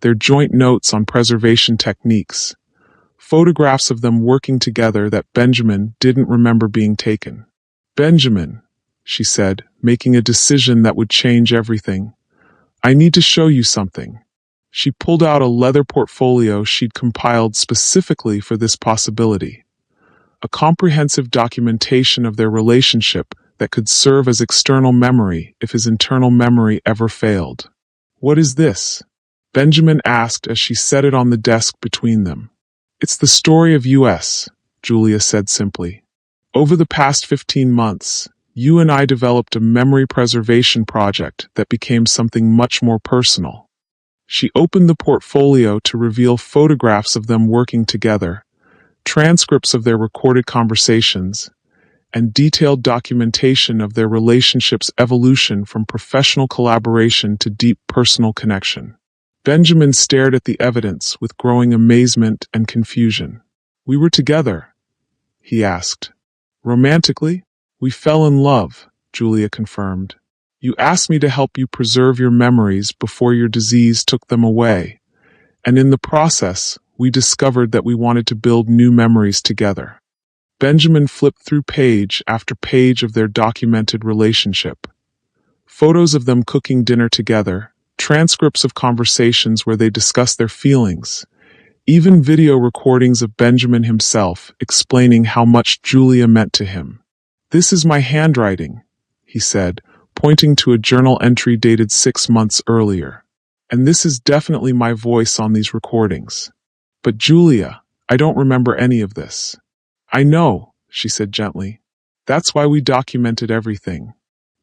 their joint notes on preservation techniques, photographs of them working together that Benjamin didn't remember being taken. Benjamin, she said, making a decision that would change everything. I need to show you something. She pulled out a leather portfolio she'd compiled specifically for this possibility. A comprehensive documentation of their relationship that could serve as external memory if his internal memory ever failed. What is this? Benjamin asked as she set it on the desk between them. It's the story of us, Julia said simply. Over the past 15 months, you and I developed a memory preservation project that became something much more personal. She opened the portfolio to reveal photographs of them working together, transcripts of their recorded conversations, and detailed documentation of their relationship's evolution from professional collaboration to deep personal connection. Benjamin stared at the evidence with growing amazement and confusion. We were together, he asked. Romantically? We fell in love, Julia confirmed. You asked me to help you preserve your memories before your disease took them away, and in the process, we discovered that we wanted to build new memories together. Benjamin flipped through page after page of their documented relationship. Photos of them cooking dinner together, transcripts of conversations where they discussed their feelings, even video recordings of Benjamin himself explaining how much Julia meant to him. This is my handwriting, he said, pointing to a journal entry dated 6 months earlier. And this is definitely my voice on these recordings. But Julia, I don't remember any of this. I know, she said gently. That's why we documented everything.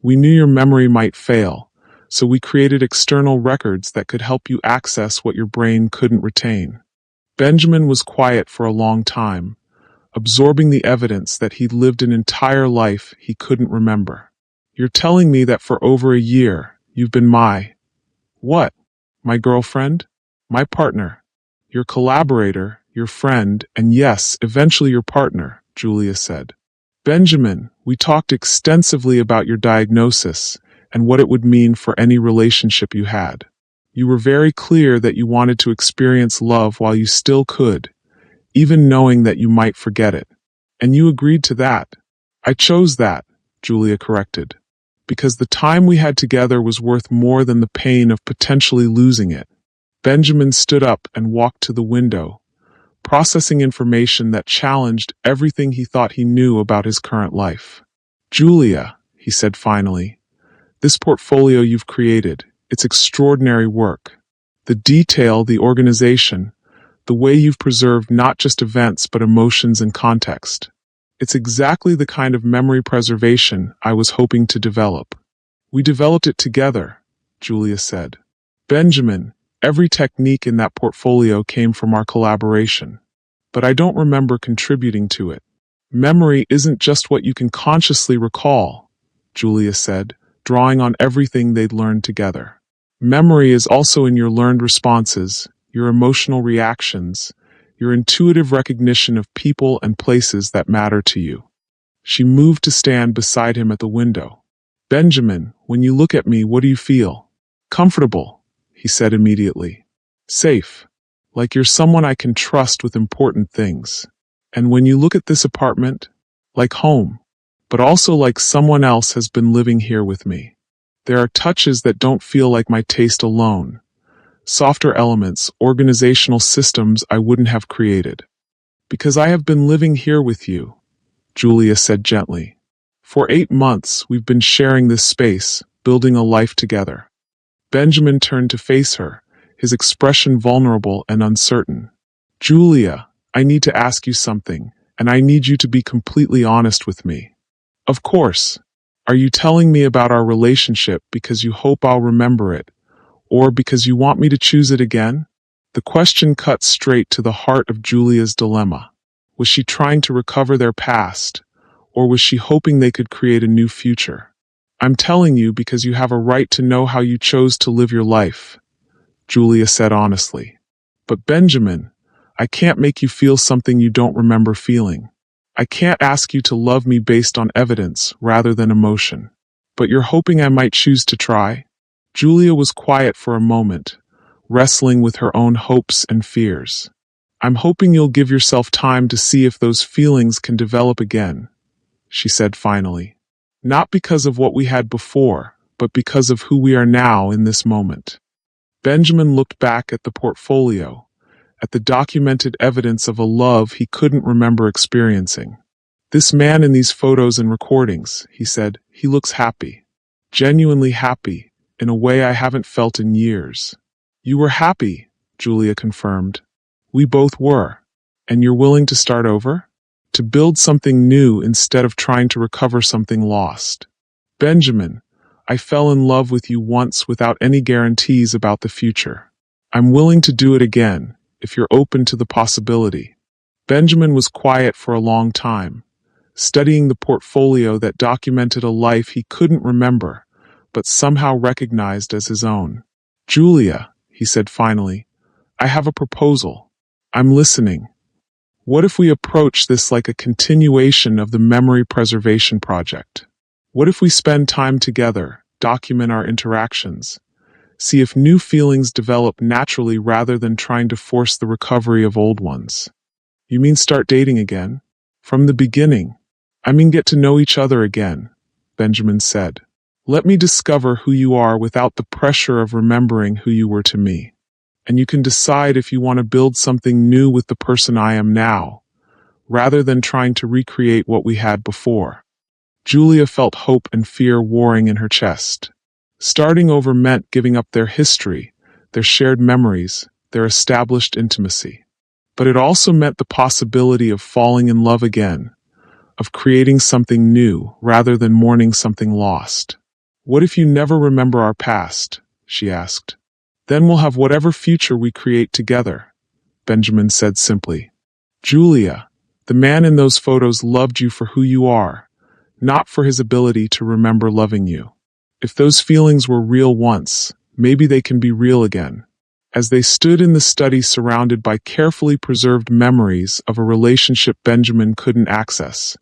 We knew your memory might fail, so we created external records that could help you access what your brain couldn't retain. Benjamin was quiet for a long time, absorbing the evidence that he'd lived an entire life he couldn't remember. You're telling me that for over a year, you've been what? My girlfriend? My partner? Your collaborator, your friend, and yes, eventually your partner, Julia said. Benjamin, we talked extensively about your diagnosis and what it would mean for any relationship you had. You were very clear that you wanted to experience love while you still could, even knowing that you might forget it. And you agreed to that. I chose that, Julia corrected, because the time we had together was worth more than the pain of potentially losing it. Benjamin stood up and walked to the window, processing information that challenged everything he thought he knew about his current life. Julia, he said finally, this portfolio you've created, it's extraordinary work. The detail, the organization, the way you've preserved not just events but emotions and context. It's exactly the kind of memory preservation I was hoping to develop. We developed it together, Julia said. Benjamin, every technique in that portfolio came from our collaboration. But I don't remember contributing to it. Memory isn't just what you can consciously recall, Julia said, drawing on everything they'd learned together. Memory is also in your learned responses, your emotional reactions, your intuitive recognition of people and places that matter to you. She moved to stand beside him at the window. Benjamin, when you look at me, what do you feel? Comfortable, he said immediately. Safe, like you're someone I can trust with important things. And when you look at this apartment, like home, but also like someone else has been living here with me. There are touches that don't feel like my taste alone. Softer elements, organizational systems I wouldn't have created. Because I have been living here with you, Julia said gently. For 8 months, we've been sharing this space, building a life together. Benjamin turned to face her, his expression vulnerable and uncertain. Julia, I need to ask you something, and I need you to be completely honest with me. Of course. Are you telling me about our relationship because you hope I'll remember it, or because you want me to choose it again? The question cut straight to the heart of Julia's dilemma. Was she trying to recover their past, or was she hoping they could create a new future? I'm telling you because you have a right to know how you chose to live your life, Julia said honestly. But Benjamin, I can't make you feel something you don't remember feeling. I can't ask you to love me based on evidence rather than emotion. But you're hoping I might choose to try? Julia was quiet for a moment, wrestling with her own hopes and fears. I'm hoping you'll give yourself time to see if those feelings can develop again, she said finally. Not because of what we had before, but because of who we are now in this moment. Benjamin looked back at the portfolio, at the documented evidence of a love he couldn't remember experiencing. This man in these photos and recordings, he said, he looks happy. Genuinely happy, in a way I haven't felt in years. You were happy, Julia confirmed. We both were. And you're willing to start over? To build something new instead of trying to recover something lost. Benjamin, I fell in love with you once without any guarantees about the future. I'm willing to do it again, if you're open to the possibility. Benjamin was quiet for a long time, studying the portfolio that documented a life he couldn't remember, but somehow recognized as his own. Julia, he said finally, I have a proposal. I'm listening. What if we approach this like a continuation of the memory preservation project? What if we spend time together, document our interactions, see if new feelings develop naturally rather than trying to force the recovery of old ones? You mean start dating again? From the beginning. I mean get to know each other again, Benjamin said. Let me discover who you are without the pressure of remembering who you were to me. And you can decide if you want to build something new with the person I am now, rather than trying to recreate what we had before. Julia felt hope and fear warring in her chest. Starting over meant giving up their history, their shared memories, their established intimacy. But it also meant the possibility of falling in love again, of creating something new rather than mourning something lost. What if you never remember our past? She asked. Then we'll have whatever future we create together, Benjamin said simply. Julia, the man in those photos loved you for who you are, not for his ability to remember loving you. If those feelings were real once, maybe they can be real again. As they stood in the study surrounded by carefully preserved memories of a relationship Benjamin couldn't access,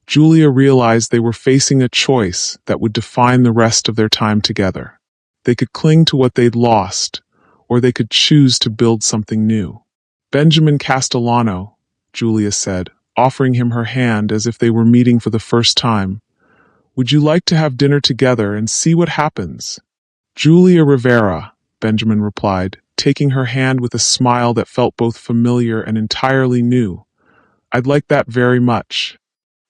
Julia realized they were facing a choice that would define the rest of their time together. They could cling to what they'd lost, or they could choose to build something new. Benjamin Castellano, Julia said, offering him her hand as if they were meeting for the first time. Would you like to have dinner together and see what happens? Julia Rivera, Benjamin replied, taking her hand with a smile that felt both familiar and entirely new. I'd like that very much.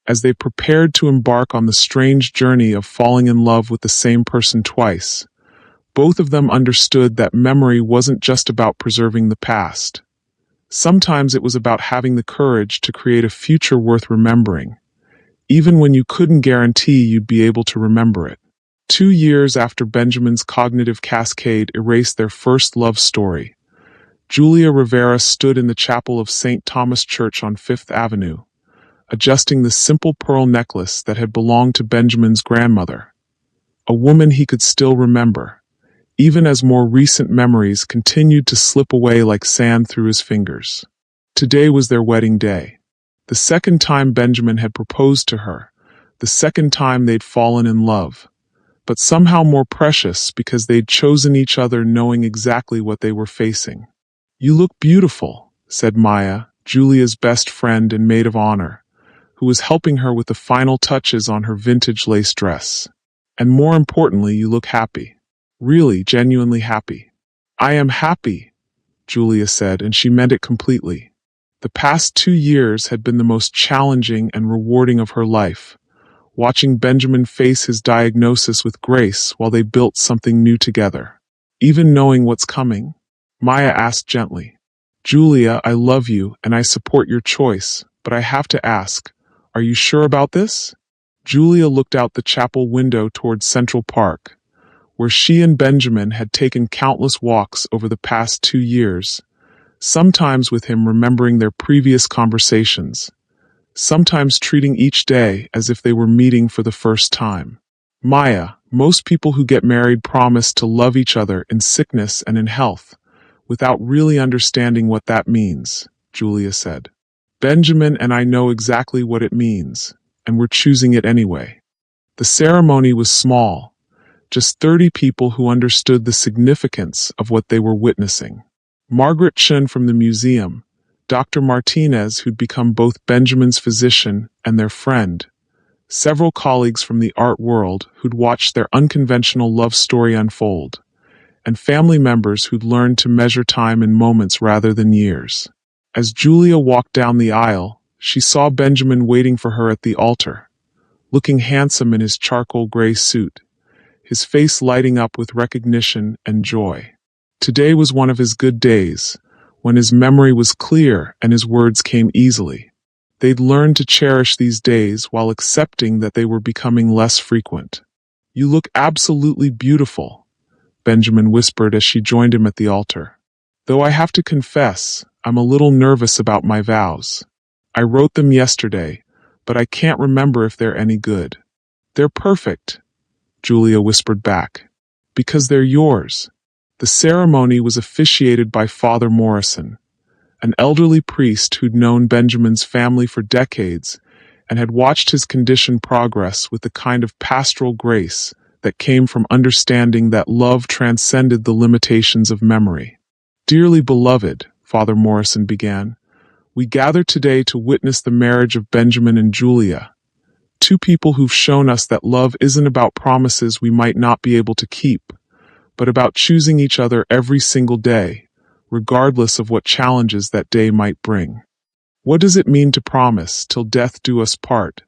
As they prepared to embark on the strange journey of falling in love with the same person twice, both of them understood that memory wasn't just about preserving the past. Sometimes it was about having the courage to create a future worth remembering, even when you couldn't guarantee you'd be able to remember it. 2 years after Benjamin's cognitive cascade erased their first love story, Julia Rivera stood in the chapel of St. Thomas Church on Fifth Avenue, adjusting the simple pearl necklace that had belonged to Benjamin's grandmother, a woman he could still remember, even as more recent memories continued to slip away like sand through his fingers. Today was their wedding day. The second time Benjamin had proposed to her, the second time they'd fallen in love, but somehow more precious because they'd chosen each other knowing exactly what they were facing. "You look beautiful," said Maya, Julia's best friend and maid of honor, who was helping her with the final touches on her vintage lace dress. "And more importantly, you look happy. Really, genuinely happy." "I am happy," Julia said, and she meant it completely. The past 2 years had been the most challenging and rewarding of her life, watching Benjamin face his diagnosis with grace while they built something new together. "Even knowing what's coming?" Maya asked gently. "Julia, I love you and I support your choice, but I have to ask, are you sure about this?" Julia looked out the chapel window towards Central Park, where she and Benjamin had taken countless walks over the past 2 years, sometimes with him remembering their previous conversations, sometimes treating each day as if they were meeting for the first time. "Maya, most people who get married promise to love each other in sickness and in health, without really understanding what that means," Julia said. "Benjamin and I know exactly what it means, and we're choosing it anyway." The ceremony was small, just 30 people who understood the significance of what they were witnessing. Margaret Chen from the museum, Dr. Martinez, who'd become both Benjamin's physician and their friend, several colleagues from the art world who'd watched their unconventional love story unfold, and family members who'd learned to measure time in moments rather than years. As Julia walked down the aisle, she saw Benjamin waiting for her at the altar, looking handsome in his charcoal gray suit, his face lighting up with recognition and joy. Today was one of his good days, when his memory was clear and his words came easily. They'd learned to cherish these days while accepting that they were becoming less frequent. "You look absolutely beautiful," Benjamin whispered as she joined him at the altar. "Though I have to confess, I'm a little nervous about my vows. I wrote them yesterday, but I can't remember if they're any good." "They're perfect," Julia whispered back. "Because they're yours." The ceremony was officiated by Father Morrison, an elderly priest who'd known Benjamin's family for decades and had watched his condition progress with the kind of pastoral grace that came from understanding that love transcended the limitations of memory. "Dearly beloved," Father Morrison began, "we gather today to witness the marriage of Benjamin and Julia, two people who've shown us that love isn't about promises we might not be able to keep, but about choosing each other every single day, regardless of what challenges that day might bring. What does it mean to promise till death do us part,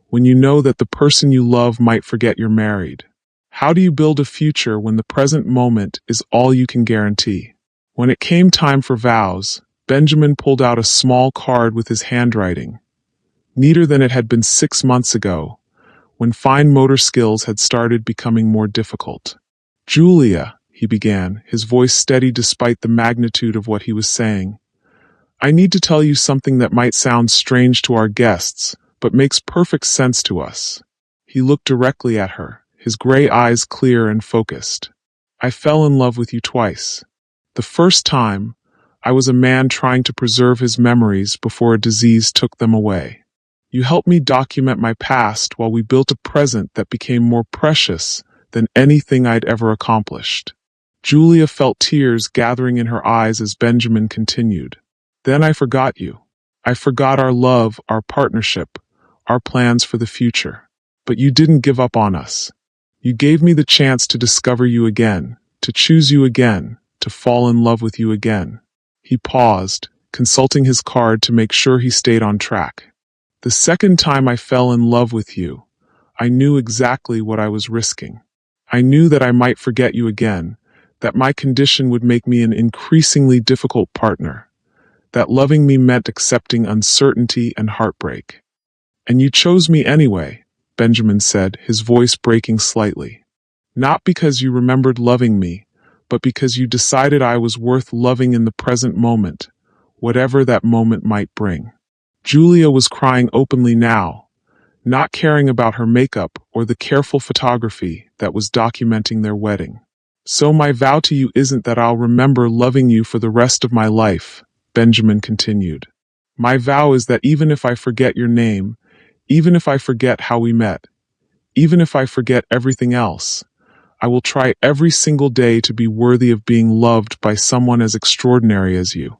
when you know that the person you love might forget you're married? How do you build a future when the present moment is all you can guarantee?" When it came time for vows, Benjamin pulled out a small card with his handwriting, neater than it had been 6 months ago, when fine motor skills had started becoming more difficult. "Julia," he began, his voice steady despite the magnitude of what he was saying, "I need to tell you something that might sound strange to our guests, but makes perfect sense to us." He looked directly at her, his gray eyes clear and focused. "I fell in love with you twice. The first time, I was a man trying to preserve his memories before a disease took them away. You helped me document my past while we built a present that became more precious than anything I'd ever accomplished." Julia felt tears gathering in her eyes as Benjamin continued. "Then I forgot you. I forgot our love, our partnership, our plans for the future. But you didn't give up on us. You gave me the chance to discover you again, to choose you again, to fall in love with you again." He paused, consulting his card to make sure he stayed on track. "The second time I fell in love with you, I knew exactly what I was risking. I knew that I might forget you again, that my condition would make me an increasingly difficult partner, that loving me meant accepting uncertainty and heartbreak. And you chose me anyway, Benjamin said, his voice breaking slightly. Not because you remembered loving me, but because you decided I was worth loving in the present moment, whatever that moment might bring. Julia was crying openly now, not caring about her makeup or the careful photography that was documenting their wedding. So my vow to you isn't that I'll remember loving you for the rest of my life, Benjamin continued. My vow is that even if I forget your name, even if I forget how we met, even if I forget everything else, I will try every single day to be worthy of being loved by someone as extraordinary as you.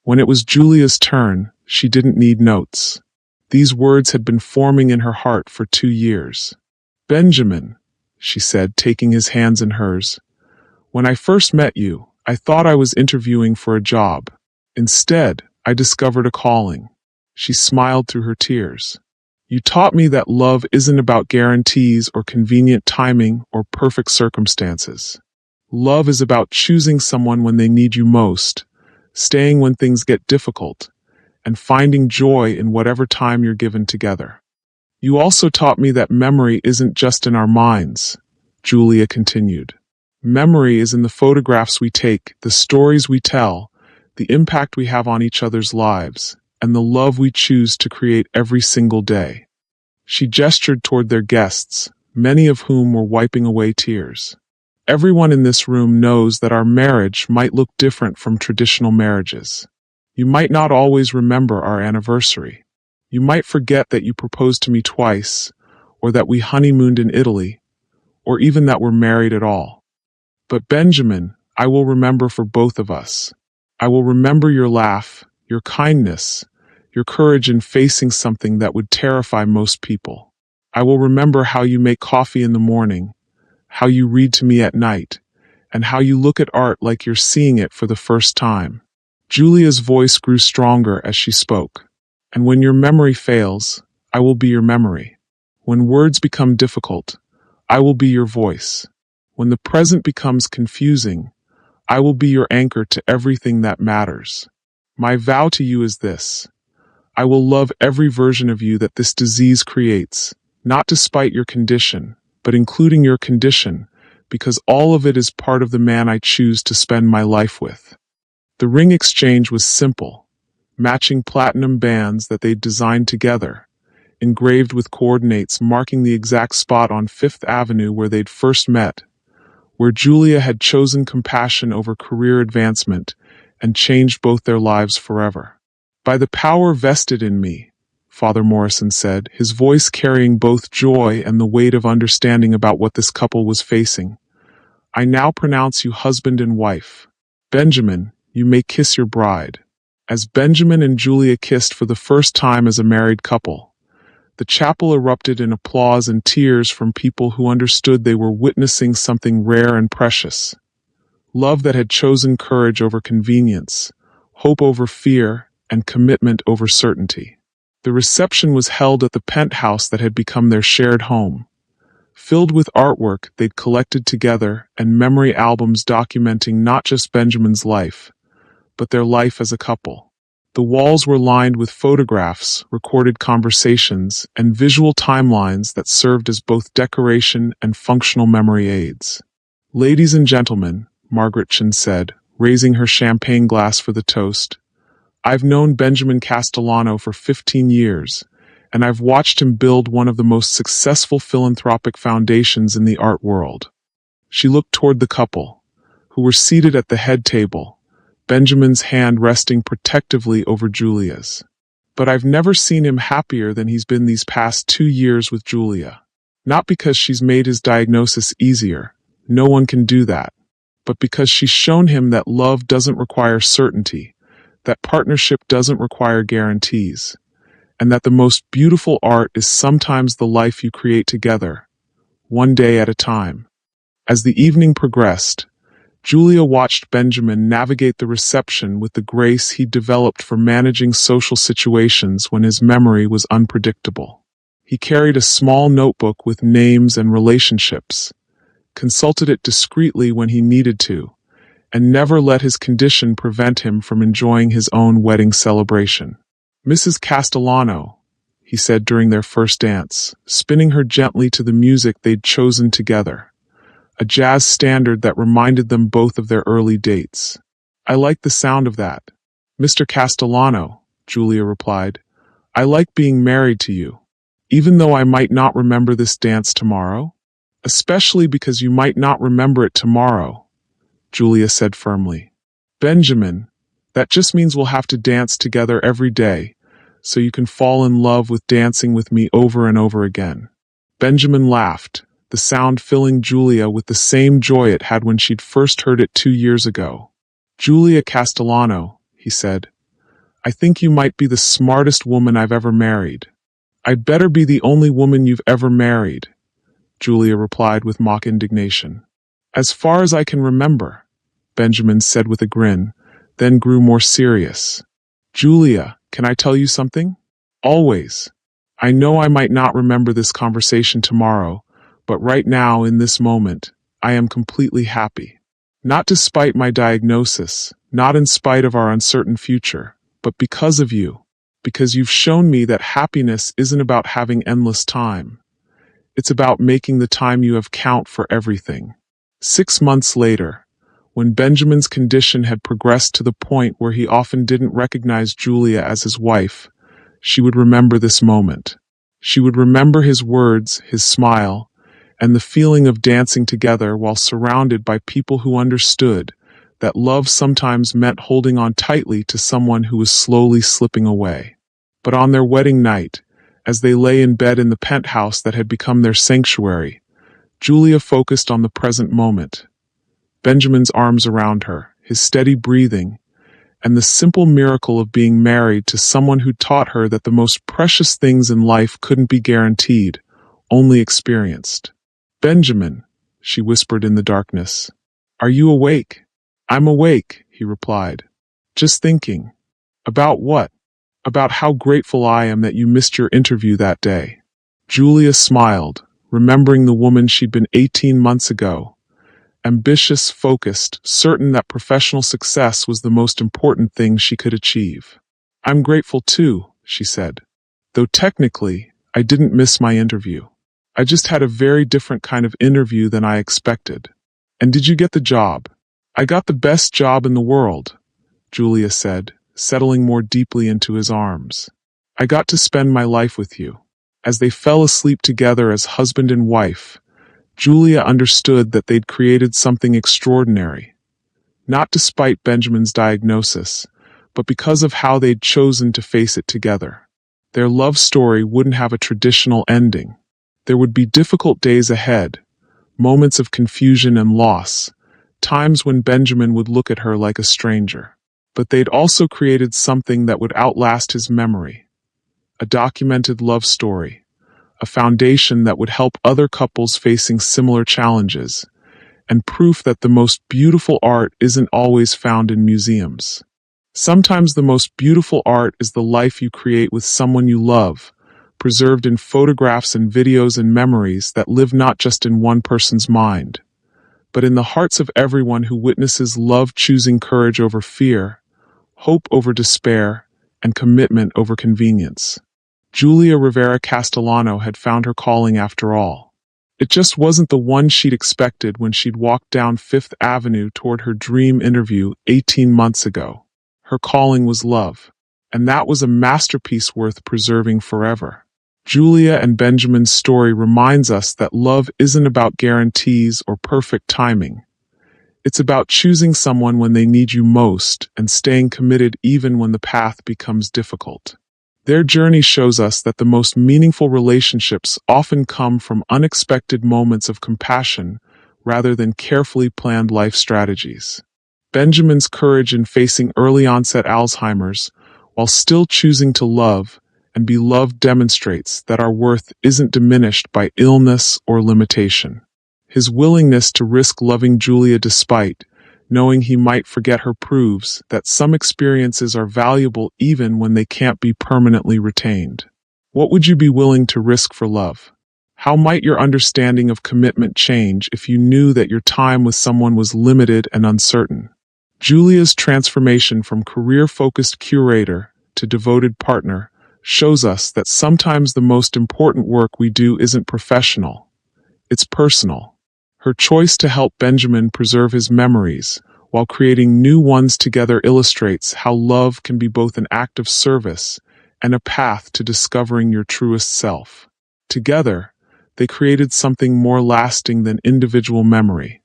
When it was Julia's turn, she didn't need notes. These words had been forming in her heart for 2 years. Benjamin, she said, taking his hands in hers, when I first met you, I thought I was interviewing for a job. Instead, I discovered a calling. She smiled through her tears. You taught me that love isn't about guarantees or convenient timing or perfect circumstances. Love is about choosing someone when they need you most, staying when things get difficult, and finding joy in whatever time you're given together. You also taught me that memory isn't just in our minds, Julia continued. Memory is in the photographs we take, the stories we tell, the impact we have on each other's lives, and the love we choose to create every single day. She gestured toward their guests, many of whom were wiping away tears. Everyone in this room knows that our marriage might look different from traditional marriages. You might not always remember our anniversary. You might forget that you proposed to me twice, or that we honeymooned in Italy, or even that we're married at all. But Benjamin, I will remember for both of us. I will remember your laugh, your kindness, your courage in facing something that would terrify most people. I will remember how you make coffee in the morning, how you read to me at night, and how you look at art like you're seeing it for the first time. Julia's voice grew stronger as she spoke. And when your memory fails, I will be your memory. When words become difficult, I will be your voice. When the present becomes confusing, I will be your anchor to everything that matters. My vow to you is this. I will love every version of you that this disease creates, not despite your condition, but including your condition, because all of it is part of the man I choose to spend my life with. The ring exchange was simple, matching platinum bands that they'd designed together, engraved with coordinates marking the exact spot on Fifth Avenue where they'd first met, where Julia had chosen compassion over career advancement and changed both their lives forever. By the power vested in me, Father Morrison said, his voice carrying both joy and the weight of understanding about what this couple was facing, I now pronounce you husband and wife. Benjamin, you may kiss your bride. As Benjamin and Julia kissed for the first time as a married couple, the chapel erupted in applause and tears from people who understood they were witnessing something rare and precious. Love that had chosen courage over convenience, hope over fear, and commitment over certainty. The reception was held at the penthouse that had become their shared home, filled with artwork they'd collected together and memory albums documenting not just Benjamin's life, but their life as a couple. The walls were lined with photographs, recorded conversations, and visual timelines that served as both decoration and functional memory aids. Ladies and gentlemen, Margaret Chin said, raising her champagne glass for the toast, I've known Benjamin Castellano for 15 years, and I've watched him build one of the most successful philanthropic foundations in the art world. She looked toward the couple, who were seated at the head table, Benjamin's hand resting protectively over Julia's. But I've never seen him happier than he's been these past 2 years with Julia. Not because she's made his diagnosis easier, no one can do that, but because she's shown him that love doesn't require certainty, that partnership doesn't require guarantees, and that the most beautiful art is sometimes the life you create together, one day at a time. As the evening progressed, Julia watched Benjamin navigate the reception with the grace he'd developed for managing social situations when his memory was unpredictable. He carried a small notebook with names and relationships, consulted it discreetly when he needed to, and never let his condition prevent him from enjoying his own wedding celebration. "Mrs. Castellano," he said during their first dance, spinning her gently to the music they'd chosen together, a jazz standard that reminded them both of their early dates. "I like the sound of that." "Mr. Castellano," Julia replied, "I like being married to you, even though I might not remember this dance tomorrow." "Especially because you might not remember it tomorrow," Julia said firmly. "Benjamin, that just means we'll have to dance together every day, so you can fall in love with dancing with me over and over again." Benjamin laughed, the sound filling Julia with the same joy it had when she'd first heard it 2 years ago. "Julia Castellano," he said, "I think you might be the smartest woman I've ever married." "I'd better be the only woman you've ever married," Julia replied with mock indignation. "As far as I can remember," Benjamin said with a grin, then grew more serious. "Julia, can I tell you something?" "Always. I know I might not remember this conversation tomorrow, but right now, in this moment, I am completely happy. Not despite my diagnosis, not in spite of our uncertain future, but because of you. Because you've shown me that happiness isn't about having endless time. It's about making the time you have count for everything." 6 months later, when Benjamin's condition had progressed to the point where he often didn't recognize Julia as his wife, she would remember this moment. She would remember his words, his smile, and the feeling of dancing together while surrounded by people who understood that love sometimes meant holding on tightly to someone who was slowly slipping away. But on their wedding night, as they lay in bed in the penthouse that had become their sanctuary, Julia focused on the present moment. Benjamin's arms around her, his steady breathing, and the simple miracle of being married to someone who taught her that the most precious things in life couldn't be guaranteed, only experienced. "Benjamin," she whispered in the darkness, "are you awake?" "I'm awake," he replied. "Just thinking." "About what?" "About how grateful I am that you missed your interview that day." Julia smiled, remembering the woman she'd been 18 months ago. Ambitious, focused, certain that professional success was the most important thing she could achieve. "I'm grateful too," she said. "Though technically, I didn't miss my interview. I just had a very different kind of interview than I expected." "And did you get the job?" "I got the best job in the world," Julia said, settling more deeply into his arms. "I got to spend my life with you." As they fell asleep together as husband and wife, Julia understood that they'd created something extraordinary. Not despite Benjamin's diagnosis, but because of how they'd chosen to face it together. Their love story wouldn't have a traditional ending. There would be difficult days ahead, moments of confusion and loss, times when Benjamin would look at her like a stranger. But they'd also created something that would outlast his memory. A documented love story, a foundation that would help other couples facing similar challenges, and proof that the most beautiful art isn't always found in museums. Sometimes the most beautiful art is the life you create with someone you love, preserved in photographs and videos and memories that live not just in one person's mind, but in the hearts of everyone who witnesses love choosing courage over fear, hope over despair, and commitment over convenience. Julia Rivera Castellano had found her calling after all. It just wasn't the one she'd expected when she'd walked down Fifth Avenue toward her dream interview 18 months ago. Her calling was love, and that was a masterpiece worth preserving forever. Julia and Benjamin's story reminds us that love isn't about guarantees or perfect timing. It's about choosing someone when they need you most and staying committed even when the path becomes difficult. Their journey shows us that the most meaningful relationships often come from unexpected moments of compassion rather than carefully planned life strategies. Benjamin's courage in facing early onset Alzheimer's while still choosing to love and be loved demonstrates that our worth isn't diminished by illness or limitation. His willingness to risk loving Julia despite knowing he might forget her proves that some experiences are valuable even when they can't be permanently retained. What would you be willing to risk for love? How might your understanding of commitment change if you knew that your time with someone was limited and uncertain? Julia's transformation from career-focused curator to devoted partner shows us that sometimes the most important work we do isn't professional, it's personal. Her choice to help Benjamin preserve his memories while creating new ones together illustrates how love can be both an act of service and a path to discovering your truest self. Together, they created something more lasting than individual memory.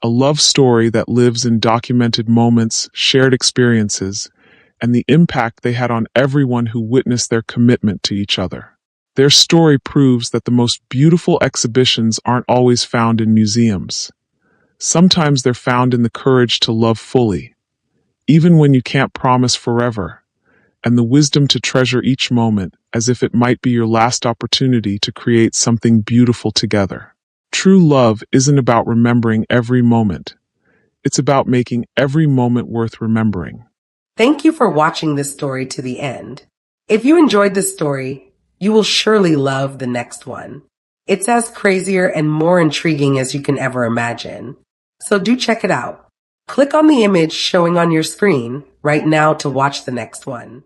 A love story that lives in documented moments, shared experiences, and the impact they had on everyone who witnessed their commitment to each other. Their story proves that the most beautiful exhibitions aren't always found in museums. Sometimes they're found in the courage to love fully, even when you can't promise forever, and the wisdom to treasure each moment as if it might be your last opportunity to create something beautiful together. True love isn't about remembering every moment. It's about making every moment worth remembering. Thank you for watching this story to the end. If you enjoyed this story, you will surely love the next one. It's as crazier and more intriguing as you can ever imagine. So do check it out. Click on the image showing on your screen right now to watch the next one.